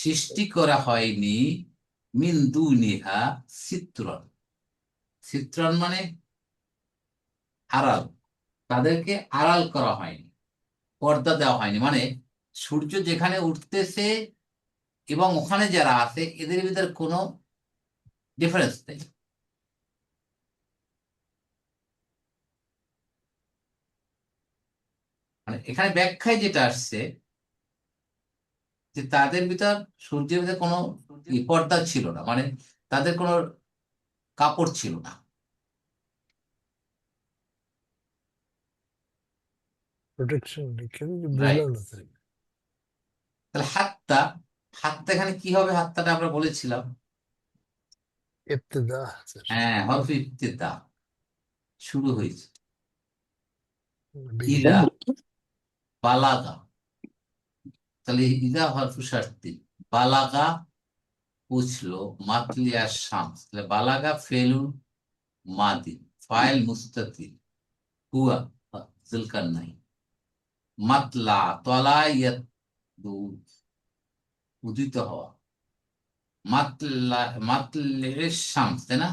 সৃষ্টি করা হয়নি, মিন দুনিহা সিত্রন, সিত্রন মানে আড়াল, তাদেরকে আড়াল করা হয়নি, পর্দা দেওয়া হয়নি, মানে সূর্য যেখানে উঠতেছে এবং ওখানে যারা আছে এদের ভিতরে কোনো ডিফারেন্স নেই। মানে এখানে ব্যাখ্যায় যেটা আসছে যে তাদের ভিতর, সূর্যের ভিতরে কোনো পর্দা ছিল না, মানে তাদের কোনো কাপড় ছিল না। প্রোটেকশন রেখে রাইট। বুঝলাম না স্যার। তাহলে হাত্তা, হাত্তা এখানে কি হবে? হাত্তাটা আমরা বলেছিলাম, ইবতিদা স্যার। হ্যাঁ, হরফ ইবতিদা, শুরু হয়েছে। বিগিন। ইদা, বালাগা, তাহলে ইদা হরফ শার্তি, বালাগা বুঝলো, মাতলিয়া শামস, তাহলে বালাগা ফেলুন মাদি, ফাইল মুস্তাতির, হুয়া জুলকারনাইন, মাতলা তলা ইয়াতলু, উদিত হওয়া, মাতলা মাতলে শামস, তাই না?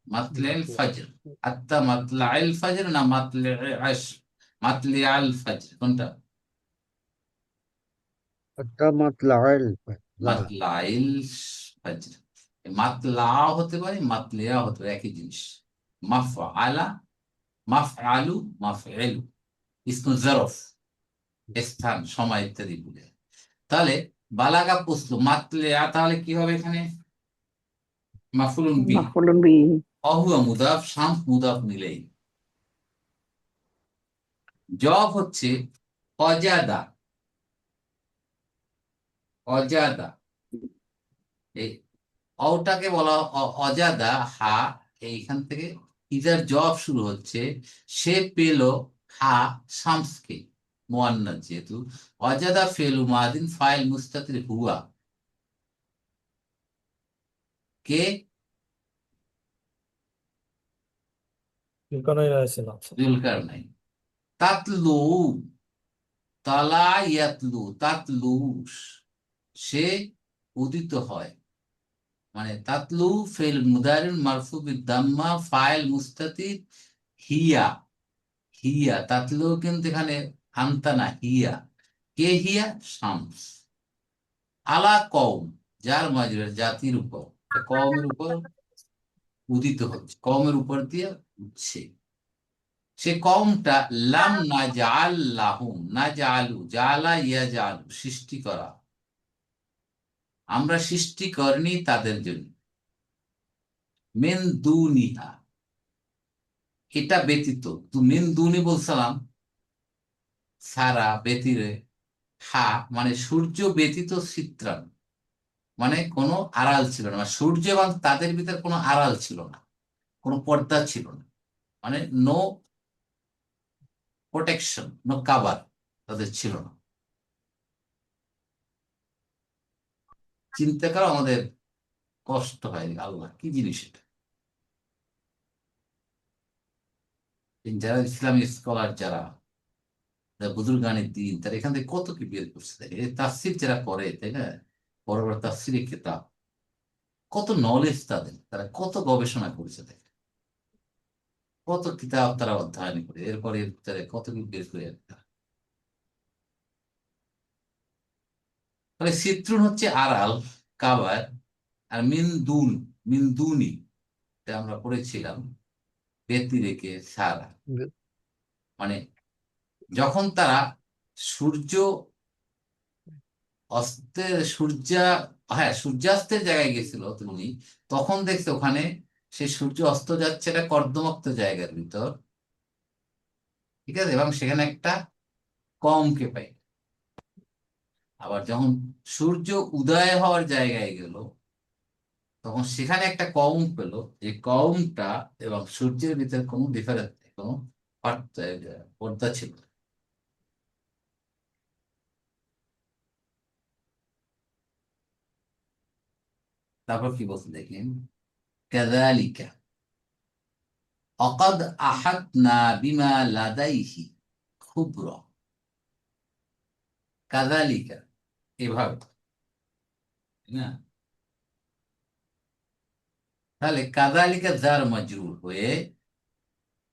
মাতলে ফজর, আত্তা মাতলা ফজর না মাতলে আশ, মাতলে আল ফজর কোনটা? হাত্তা মাতলাইল লা মাতলাইল ফজর, মাতলা হতে পারে, মাতলিয়া হতে পারে, একই জিনিস। মাফআলা, মাফআলু, মাফএলু, ইসমু জরফ, স্থান, সময় ইত্যাদি বলে। তাহলে বালাগা পুছলো, মাতলিয়া তাহলে কি হবে এখানে? মাফুলুন বি, মাফউলুন বিহি। অহুয়া মুদাফ, শামস মুদাফ নিলেই। জব হচ্ছে অজাদা, অজাদা, এই অটাকে বলা অজাদা, হা, এইখান থেকে ইজার জব শুরু হচ্ছে, সে পেল হা শামসকে, মুয়ান্নাস যেহেতু, অজাদা ফেলু মাদিন ফাইল মুস্তাতির হুয়া, কে? জুলকারনাইন আলাইহিসসালাম। জুলকারনাইন। তাতলু, তালা ইয়াতলু, তাতলু, সে উদিত হয়, মানে তাতলু ফেল মুদারিন মারফু বিদাম্মা, ফাইল মুস্তাতির হিয়া, হিয়া তাতলু, কিন্তু এখানে আনতা না, হিয়া, কে হিয়া? শামস, আলা কওম, যার মাজরের, জাতির উপর, কওমের উপর উদিত হচ্ছে, কওমের উপর দিয়ে উঠছে। সে কওমটা লাম নাজআল লাহুম, নাজআলু, জালা ইয়াজআলু, সৃষ্টি করা, আমরা সৃষ্টি করিনি তাদের জন্য, মিন দুনিহা, এটা ব্যতীত, তো মিন দুনি বলছিলাম সারা ব্যতিরে, হা মানে সূর্য ব্যতীত চিত্রান, মানে কোনো আড়াল ছিল না, মানে সূর্য এবং তাদের ভিতরে কোনো আড়াল ছিল না, কোনো পর্দা ছিল না, মানে নো প্রোটেকশন, নো কাভার তাদের ছিল না। চিন্তা করো, আমাদের কষ্ট হয়, আল্লাহ কি জিনিস এটা। যারা ইসলামিক স্কলার, যারা বুজুর্গানের দিন, তারা এখান থেকে কত কি বের করছে, দেখে এই তাফসির যারা করে, তাই না, বড় বড় তাফসিরের কিতাব, কত নলেজ তাদের, তারা কত গবেষণা করেছে, দেখে কত কিতাব তারা অধ্যয়ন করে, এরপরে এর ভিতরে কত কি বের করে একটা। তাহলে সিত্রুন হচ্ছে আড়াল, কাবার, আর মিন দুন, মিন দুনি, এটা আমরা পড়েছিলাম, ব্যতি রেখে সারা, মানে যখন তারা সূর্য অস্তের, হ্যাঁ, সূর্যাস্তের জায়গায় গেছিল তুমি, তখন দেখছে ওখানে সে সূর্য অস্ত যাচ্ছে, এটা কর্দমাক্ত জায়গার ভিতর, ঠিক আছে, এবং সেখানে একটা কমকে পাই। আবার যখন সূর্য উদয় হওয়ার জায়গায় গেল, তখন সেখানে একটা কম পেল, যে কমটা এবং সূর্যের ভিতরে কোনো ডিফারেন্স নেই, কোনো পর্দা ছিল না। তারপর কি বলতে দেখেন, কাযালিকা অকাদ আহাতনা বিমা লাদাইহি খুবরা। কাযালিকা এভাবে, তাই না? তাহলে কাযালিকা জার মাজরুর হয়ে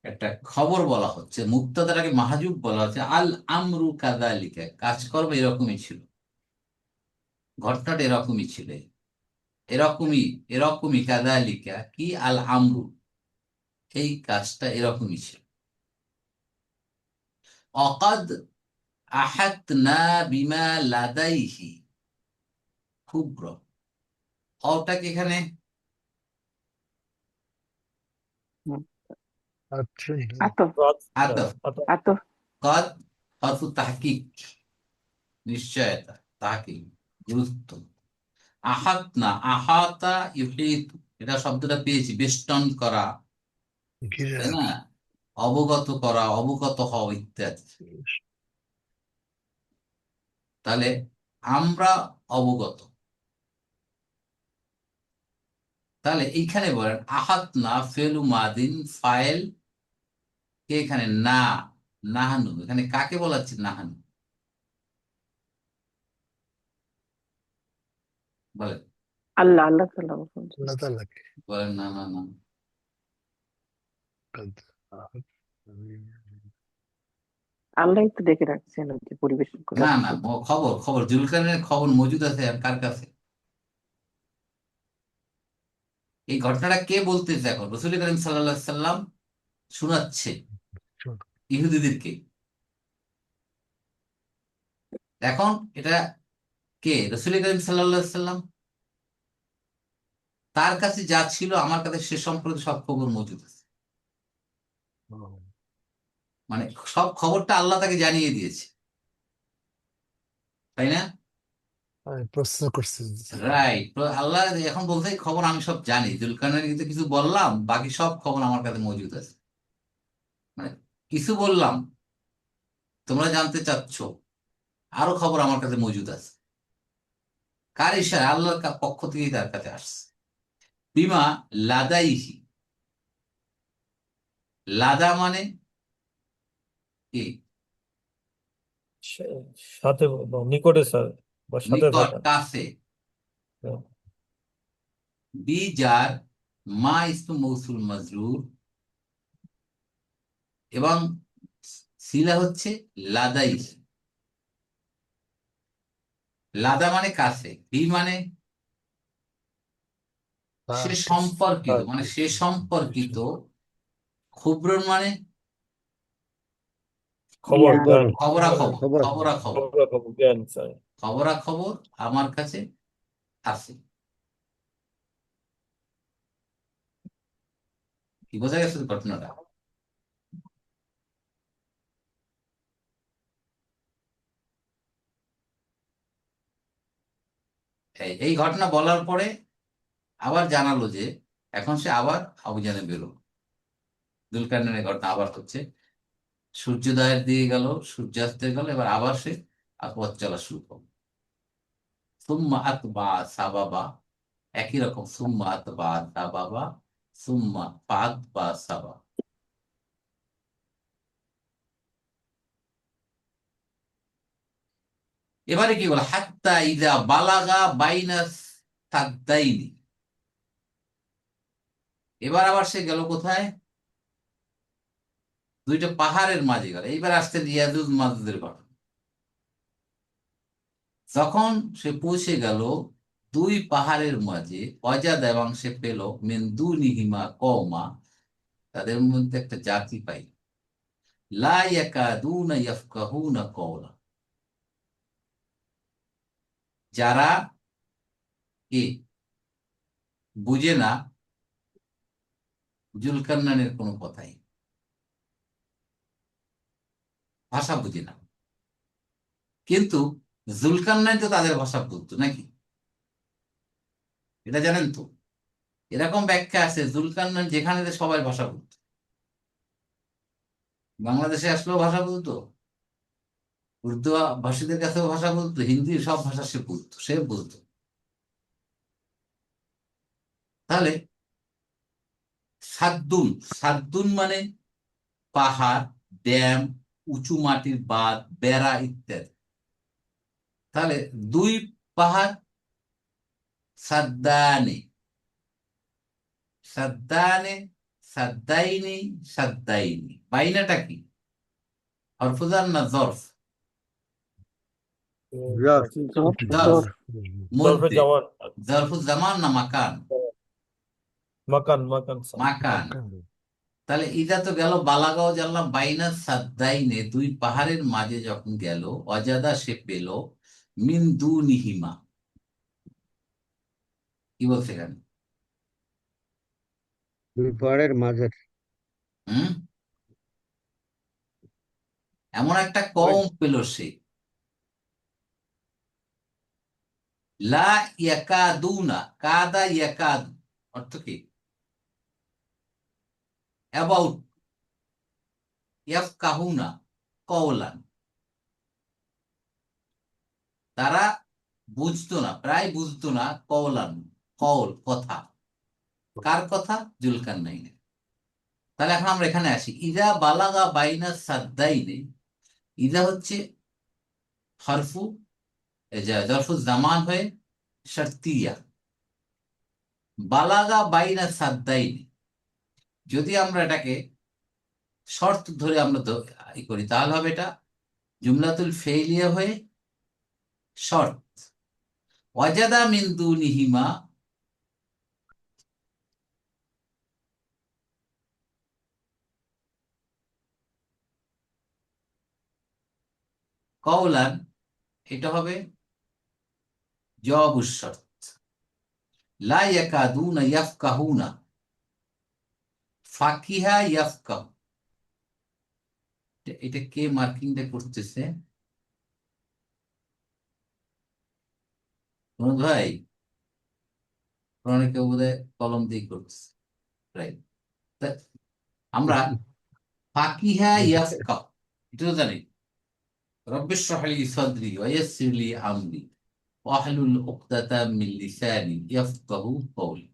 একটা খবর বলা হচ্ছে, মুক্তাদাটাকে মাহজুব বলা হচ্ছে, আল আমরু কাযালিকা, কাজকর্ম এরকমই ছিল, ঘটনাটা এরকমই ছিল, এরকমই এরকমই কাযালিকা কি আল আমরু, এই কাজটা এরকমই ছিল। অকাদ আহাতনা বিমা লাদাইহি খুবর, অটাকে এখানে হুম। আচ্ছা আতফ আতফ, আতফ কদ হরফু তাহকিক, নিশ্চয়তা, তাহকিক, গুরুত্ব। আহাত না, আহাতা ইউহিতু, এটা শব্দটা পেয়েছি, বেষ্টন করা, ঘিরে তাই না? রাখা। অবগত করা, অবগত হওয়া ইত্যাদি। তাহলে আমরা অবগত। তাহলে এইখানে বলেন আহাত না ফেলু মাদিন ফাইল কে এখানে না, নাহানু, এখানে কাকে বলা হচ্ছে নাহানু বলেন, আল্লাহ আল্লাহ তাআলা বলছেন। আল্লাহ তাআলাকে বলেন না না না, কাদ আল্লাহই তো ডেকে রাখছেন ওই যে পরিবেশন করে না না, রাখছেন। খবর খবর জুলকারনাইনের খবর মজুদ আছে আর কার কাছে? এই ঘটনাটা কে বলতেছে এখন? রসুল করিম সাল্লাল্লাহু আলাইহি সাল্লাম শোনাচ্ছে ইহুদিদেরকে। এখন এটা কে? রসুল করিম সাল্লাল্লাহু আলাইহি সাল্লাম, তার কাছে যা ছিল আমার কাছে সে সম্পর্কে সব খবর মজুদ আছে, মানে সব খবরটা আল্লাহ তাকে জানিয়ে দিয়েছে, তাই না? আমি প্রশ্ন করছি রাইট। তো আল্লাহ এখন বলতে এই খবর আমি সব জানি, জুলকারনাইন কিন্তু কিছু বললাম, বাকি সব খবর আমার কাছে মজুদ আছে, মানে কিছু বললাম তোমরা জানতে চাচ্ছ, আরো খবর আমার কাছে মজুদ আছে। কার ইশারা? আল্লাহর পক্ষ থেকেই তার কাছে আসছে। বিমা লাদাইহি, লাদা মানে কি? সাথে বা নিকটে স্যার, বা সাথে নিকট, থাকা। কাছে। হ্যাঁ। বি যার, মা ইসমু মৌসুল মাজরুর, এবং সিলা হচ্ছে লাদাইহি। লাদা মানে কাছে, বি মানে সে সম্পর্কিত, মানে সে সম্পর্কিত। খুবরন মানে খবর, জ্ঞান। জ্ঞান, খবরা খবর, খবর খবরা খবর, খবর, জ্ঞান স্যার। খবরা খবর আমার কাছে আছে। কি বোঝা গেছে ঘটনাটা? এই ঘটনা বলার পরে আবার জানালো যে এখন সে আবার অভিযানে বেরো। জুলকারনাইনের ঘটনা আবার হচ্ছে, সূর্যোদয়ের দিকে গেল, সূর্যাস্তের গেল, এবার আবার সে পথ চলা শুরু করলো। সুম্মা আতবা সাবাবা, একই রকম, সুম্মা আতবা সাবাবা, সুম্মা ফাতবা সাবা। এবারে কি বলে, হাত্তা ইদা বালাগা বাইনা সাদ্দাইনি, এবার আবার সে গেল কোথায়? দুইটা পাহাড়ের মাঝে গেল। এইবার আসছে ইয়াজুজ মাজুজের ঘটনা। যখন সে পৌঁছে গেল দুই পাহাড়ের মাঝে, অজাদ, এবং সে পেল মিন দুনিহিমা কওমা, তাদের মধ্যে একটা জাতি পাই, লা ইয়াকাদুনা ইয়াফকাহুনা কওলা, যারা কি বুঝে না জুলকারনাইনের কোনো কথাই, ভাষা বুঝে না। কিন্তু জুলকারনাইন তো তাদের ভাষা বুঝতো নাকি? এটা জানেন তো? এরকম ব্যাখ্যা আছে, জুলকারনাইন যেখানে সবাই ভাষা বুঝতো, বাংলাদেশে আসলেও ভাষা বলতো, উর্দু ভাষীদের কাছেও ভাষা বলতো, হিন্দি, সব ভাষা সে বুঝতো, সে বুঝতো। তাহলে সাদ্দুন, সাদ্দুন মানে পাহাড়, ড্যাম, উঁচু মাটির বাঁধ, বেড়া ইত্যাদি। তাহলে দুই পাহাড়, সাদ্দানে, সাদ্দানে, সাদ্দাইনি, সাদ্দাইনি। বাইনাটা কি, হরফুজান না জরফ? জর জোর জরফ, জোর জরফে মধ্যে। জামান, জরফুজ জামান না মাকান? মাকান মাকান স্যার। মাকান। তাহলে ইদা তো গেল, বালাগাও জানলাম, বাইনা সাদ্দাইনে, দুই পাহাড়ের মাঝে যখন গেল, অজাদা সে পেল, মিন দুনিহিমা, কি বলছে এখানে? দুই পাহাড়ের মাঝের হুম, এমন একটা কওম পেল সে, লা ইয়াকাদুনা, কাদা ইয়াকাদু অর্থ কি? অ্যাবাউট, ইয়াফকাহুনা কওলান, তারা বুঝতো না, প্রায় বুঝতো না, কওলান কওল কথা। কার কথা? জুলকারনাইনের। তাহলে এখন আমরা এখানে আসি, ইদা বালাগা বাইনা সাদ্দাইনে। ইদা হচ্ছে হরফু জরফু জামান হয়ে শর্তিয়া, বালাগা বাইনা সাদ্দাইনে, যদি আমরা এটাকে শর্ত ধরে আমরা ই করি, তাহলে হবে এটা জুমলাতুল ফেইলিয়া হয়ে শর্ত। ওয়াজাদা মিন দুনিহিমা, কওলান, এটা হবে জবাবুশ শর্ত। লা ইয়াকাদুনা ইয়াফকাহুনা, ফাকিহা ইয়াফকাহু। এটা কে মার্কিংটা করতেছে? অনুজ ভাই, অনেকে বোধহয় কলম দিয়ে করতেছে, রাইট? আমরা ফাকিহা ইয়াফকাহু এটা তো জানি, রব্বি ইশরাহ লি সাদরি ওয়া ইয়াসসির লি আমরি ওয়াহলুল উকদাতাম মিন লিসানি ইয়াফকাহু কওলি।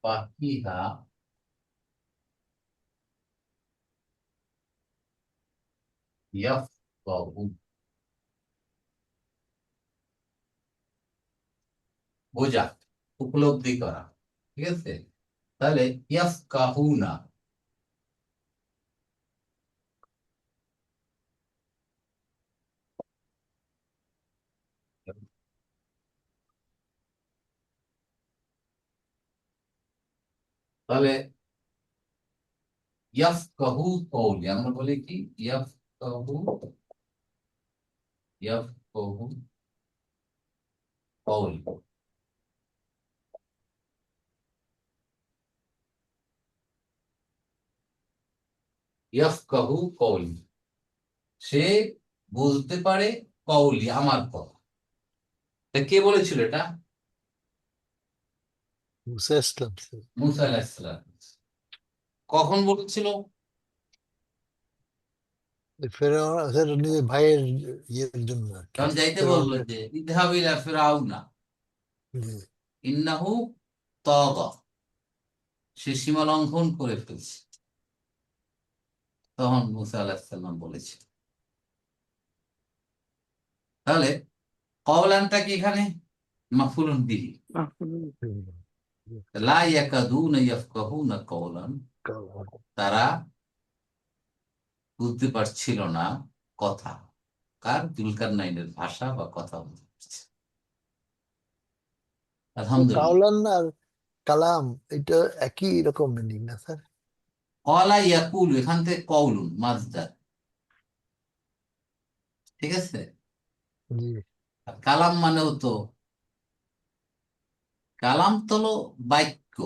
ফাকিহা ইয়াফকাহু, বোঝা, উপলব্ধি করা, ঠিক আছে? তাহলে ইয়াফকাহুনা, তাহলে ইয়াফকাহু কওলি, আমরা বলি কি ইয়াফকাহু, ইয়াফকাহু কওলি। ইয়াফকাহু কওলি, সে বুঝতে পারে কওলি, আমার কথা। তা কে বলেছিল এটা? মুসা ইসলাম স্যার। মুসা আলাইহিস সালাম। কখন বলেছিল? ফেরাউন স্যার নিজের ভাইয়ের ইয়ের জন্য আর কি, যখন যাইতে বললো ফেরাউনের। যে ইযহাব ইলা ফিরআউনা জি। ইন্নাহু তাগা, সে সীমা লঙ্ঘন করে ফেলছে, তখন মুসা আলাইহিস সালাম বলেছে। তাহলে কওলানটা কি এখানে মাফউলুন বিহি, লা ইয়াকাদুনা ইয়াফকাহুনা কওলান, তারা বুঝতে পারছিল না কথা। কার? জুলকারনাইনের ভাষা বা কথা বুঝতে পারছে। আলহামদুলিল্লাহ। কাওলান আর কালাম এটা একই রকম মিনিং না স্যার? কলা ইয়াকুলু, এখান থেকে কওলুন মাজদার, ঠিক আছে? জি। আর কালাম মানে হতো, কালাম তো হলো বাক্য,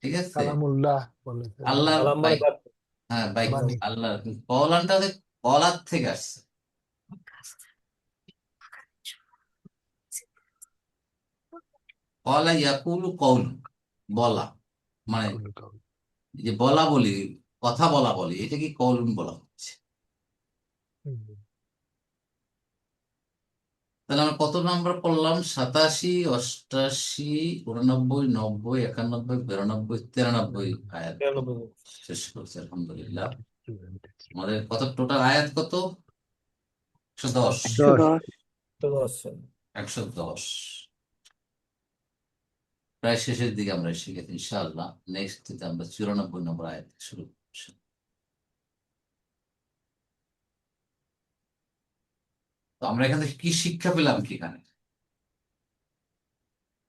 ঠিক আছে? কালামুল্লাহ বলে স্যার। আল্লাহর কালাম মানে বাক্য, হ্যাঁ বাক্য, বাণী। আল্লাহর। কওলানটা হচ্ছে কলার থেকে আসছে। কলা ইয়াকুলু কৌল, বলা, মানে এই যে বলা বলি, কথা বলা বলি, এটাকে কৌলুন বলা হচ্ছে। তাহলে আমরা কত নম্বর পড়লাম? 87, 88, 89, 90, 91, 92, 93 আয়াত 93 শেষ করছে আলহামদুলিল্লাহ। আমাদের কত টোটাল আয়াত কত? 110। 110। 110 110 প্রায় শেষের দিকে আমরা এসে গেছি ইনশাআল্লাহ। নেক্সট থেকে আমরা 94 নম্বর আয়াত শুরু করছি। তো আমরা এখান থেকে কি শিক্ষা পেলাম কি এখানে?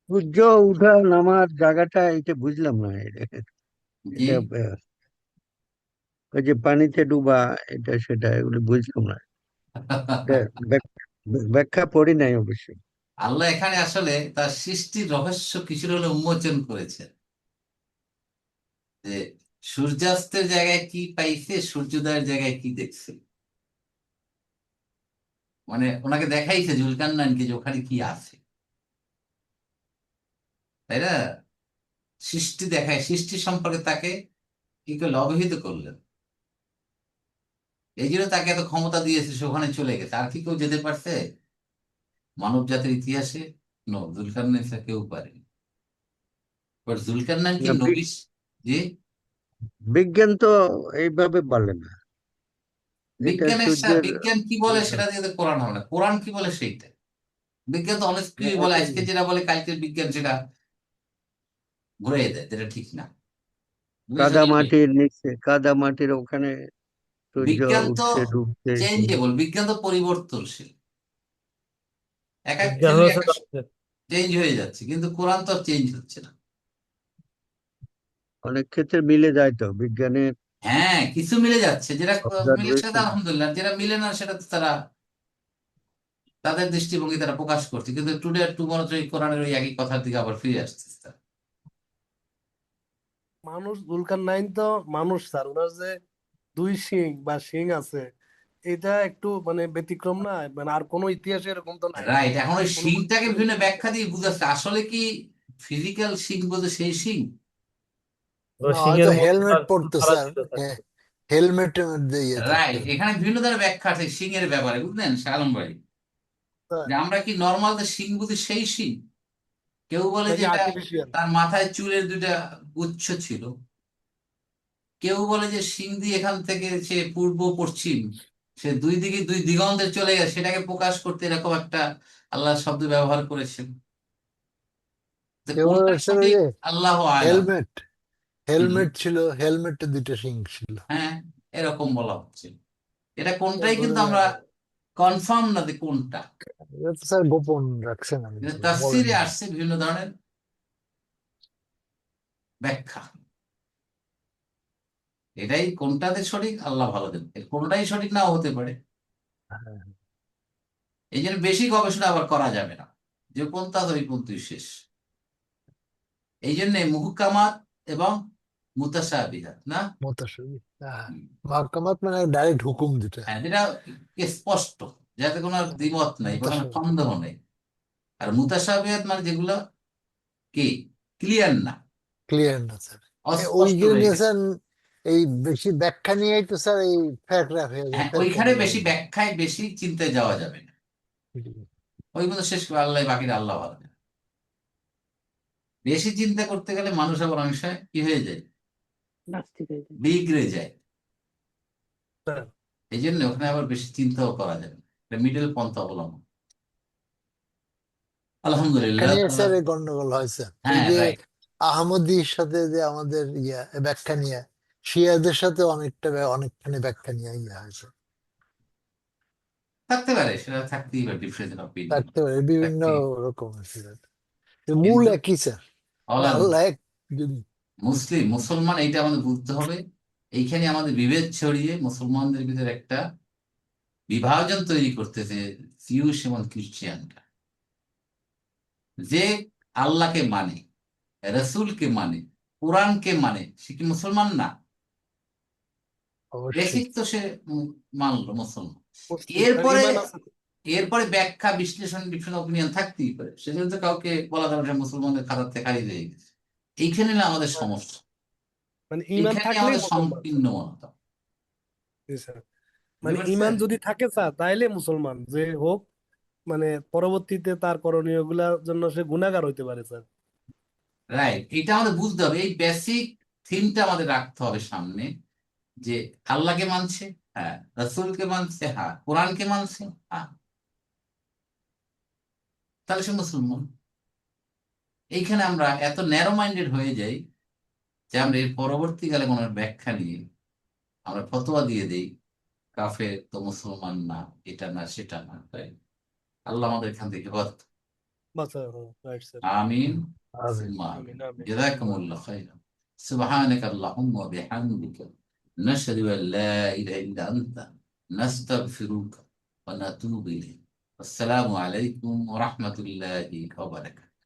সূর্য উঠা নামার জায়গাটা এটা বুঝলাম না। কি এটা ওই যে পানিতে ডুবা, এটা সেটা এগুলো বুঝলাম না। এটা ব্যাখ্যা পড়ি নাই অবশ্যই। আল্লাহ এখানে আসলে তার সৃষ্টির রহস্য কিছুটা হলে উন্মোচন করেছেন, যে সূর্যাস্তের জায়গায় কি পাইছে, সূর্যোদয়ের জায়গায় কি দেখছে। মানে ওনাকে দেখাইছে জুলকারনাইনকে যে ওখানে কি আছে, তাই না? সৃষ্টি দেখায়, সৃষ্টি সম্পর্কে তাকে কি করলে, অবহিত করলেন। এই জন্য তাকে এত ক্ষমতা দিয়েছে, সে ওখানে চলে গেছে। আর কি কেউ যেতে পারছে মানব জাতির ইতিহাসে? নো, জুলকারনাইন ছাড়া কেউ পারেনি। বাট জুলকারনাইন কি না, নবী? জি, বিজ্ঞান তো এইভাবে বলে না। এটা সূর্যের বিজ্ঞান কি বলে সেটা দিয়ে তো কোরআন হবে না। কোরআন কি বলে সেইটা। বিজ্ঞান তো অনেক কিছুই বলে, আজকে যেটা বলে কালকের বিজ্ঞান সেটা ঘুরিয়ে দেয়, যেটা ঠিক না। বুঝেছো কাদা নাকি? মাটির নিচে, কাদা মাটির ওখানে সূর্য বিজ্ঞান তো উঠছে ডুবছে। চেঞ্জেবল, বিজ্ঞান তো পরিবর্তনশীল, এক এক বিজ্ঞান ক্ষেত্রে হচ্ছে চেঞ্জ হয়ে যাচ্ছে, কিন্তু কোরআন তো চেঞ্জ হচ্ছে না। অনেক ক্ষেত্রে মিলে যায় তো বিজ্ঞানের হ্যাঁ, কিছু মিলে যাচ্ছে, যেটা মিলেছে সেটা অবজারভেশন। আলহামদুলিল্লাহ, যেটা মিলে না সেটা তো তারা তাদের দৃষ্টিভঙ্গি তারা প্রকাশ করছে। কিন্তু টুডে আর টুমরো ওই কোরআনের ওই একই কথার দিকে আবার ফিরে আসছে তারা। মানুষ জুলকারনাইন তো মানুষ স্যার, ওনার যে দুই শিং বা শিং আছে, এটা একটু মানে ব্যতিক্রম না, মানে আর কোনো ইতিহাসে এরকম তো নাই। রাইট, এখন ওই কোনো শিংটাকে বিভিন্ন ব্যাখ্যা দিয়ে বুঝাচ্ছে আসলে কি ফিজিক্যাল শিং বলতে সেই শিং। ওই না, সিংহের হয়তো মধ্যে হেলমেট পড়তো তারা স্যার। ছিল থাকতো। হ্যাঁ, হেলমেটের মধ্যে ইয়ে থাকতো। রাইট, এখানে বিভিন্ন ধরনের ব্যাখ্যা আছে শিং এর ব্যাপারে, বুঝলেন শালম ভাই? স্যার, যে আমরা কি নর্মাল যে শিং বুঝি সেই শিং। কেউ বলে যে নাকি এটা আর্টিফিশিয়াল। তার মাথায় চুলের দুইটা গুচ্ছ ছিল। কেউ বলে যে শিং দিয়ে এখান থেকে সে পূর্ব পশ্চিম, সে দুই দিকে দুই দিগন্তে চলে গেছে, সেটাকে প্রকাশ করতে এরকম একটা আল্লাহ শব্দ ব্যবহার করেছেন। তো কেউ কোনটা বলছেন ওই সঠিক যে আল্লাহ আলাম। হেলমেট, হেলমেট ছিল, হেলমেটে দুইটা শিং ছিল। হ্যাঁ, এরকম বলা হচ্ছে। এটা কোনটাই তারপরে কিন্তু আমরা কনফার্ম না যে কোনটা, এটা তো স্যার গোপন রাখছেন, আমি কিন্তু বলেন তাফসীরে না। আসছে বিভিন্ন ধরনের ব্যাখ্যা। এটাই কোনটাতে সঠিক আল্লাহ ভালো দেন, এর কোনটাই সঠিক নাও হতে পারে। হ্যাঁ, এই জন্য বেশি গবেষণা আবার করা যাবে না, যে পন্থা তো ওই পন্থী শেষ। এই জন্য মুহকামাত এবং মুতাশাবিহাত না। মুতাশাবিহ। হ্যাঁ, হুম। মাহকামাত মানে ডাইরেক্ট হুকুম যেটা। হ্যাঁ, যেটা স্পষ্ট, যাতে কোনো দ্বিমত নাই, কোনো মুতাশাবিহ সন্দেহ নেই। আর মুতাশাবিহাত মানে যেগুলো কি ক্লিয়ার না, ক্লিয়ার না স্যার। অস্পষ্ট ওইগুলো রয়ে নিয়ে গেছে। স্যার, এই বেশি ব্যাখ্যা নিয়েই তো স্যার এই ফ্যাকরা হয়ে যায়, হ্যাঁ, ফের ওইখানে কমে বেশি যায়। ব্যাখ্যায় বেশি চিন্তায় যাওয়া যাবে না। ওই মতো শেষ করে আল্লাহ, বাকিটা আল্লাহ ভালো জানে। বেশি চিন্তা করতে গেলে মানুষ আবার অনেক সময় কি হয়ে যায়, নাস্তিক হয়ে যায়। বিগড়ে যায়। স্যার, এই জন্য ওখানে আবার বেশি চিন্তাও করা যাবে না, মিডল পন্থা অবলম্বন। ব্যাখ্যা আলহামদুলিল্লাহ নিয়ে তাহলে। স্যার এই গন্ডগোল হয়েছে। এই হ্যাঁ, যে রাইট। আহমদির সাথে যে আমাদের ইয়া ব্যাখ্যা নিয়ে, শিয়াদের সাথে অনেকখানি ব্যাখ্যা নিয়ে ইয়ে হয়েছে। থাকতে পারে, সেটা থাকতেই পারে, ডিফারেন্স অপিনিয়ন থাকতে পারে বিভিন্ন থাকতেই। রকম আছে। মূল কিন্তু একই স্যার, আল্লাহ, আল্লাহ এক। যদি মুসলিম মুসলমান এইটা আমাদের বুঝতে হবে। এইখানে আমাদের বিভেদ ছড়িয়ে মুসলমানদের ভিতরে একটা বিভাজন তৈরি করতেছে জিউস এবং খ্রিস্টিয়ানরা। যে আল্লাহকে মানে, রসুলকে মানে, কোরআনকে মানে, সে কি মুসলমান না? অবশ্যই বেসিক তো সে মানলো মুসলমান। মুসলিম তার এরপরে ঈমান আছে। এরপরে ব্যাখ্যা বিশ্লেষণ বিভিন্ন অপিনিয়ন থাকতেই পারে, সেজন্য তো কাউকে বলা যাবে না মুসলমানদের খাতা থেকে হারিয়ে দিয়ে গেছে। এইখানে না আমাদের সমস্যা, মানে ইমান এইখানে থাকলেই আমাদের মুসলমান স্যার। সংকীর্ণ মনটা। জি স্যার। বুঝতে মানে পারছেন? ইমান যদি থাকে স্যার তাইলে মুসলমান যে হোক, মানে পরবর্তীতে তার করণীয় গুলার জন্য সে গুনাহগার হইতে পারে স্যার। রাইট, এটা আমাদের বুঝতে হবে, এই বেসিক থিমটা আমাদের রাখতে হবে সামনে, যে আল্লাহকে মানছে, হ্যাঁ, রাসূলকে মানছে, হ্যাঁ, কোরআনকে মানছে, হ্যাঁ, তাহলে সে মুসলমান। এইখানে আমরা এত ন্যারো মাইন্ডেড হয়ে যাই যে আমরা এর পরবর্তীকালে কোনো ব্যাখ্যা নিয়ে আমরা ফতোয়া দিয়ে দেই, কাফের তো মুসলমান না, এটা না সেটা না, তাই আল্লাহ আমাদের এখান থেকে হেফাজত করুন। বা স্যার, রাইট স্যার। আমিন আমিন। সুম্মা আমিন। আমিন আমিন। জাযাকুমুল্লাহ খাইরান। সুবহানাকা আল্লাহুম্মা ওয়া বিহামদিকা নাশহাদু আন লা ইলাহা ইল্লা আনতা নাস্তাগফিরুকা ওয়া নাতুবু ইলাইক। আসসালামু আলাইকুম ওয়া রাহমাতুল্লাহি ওয়া বারাকাতুহু।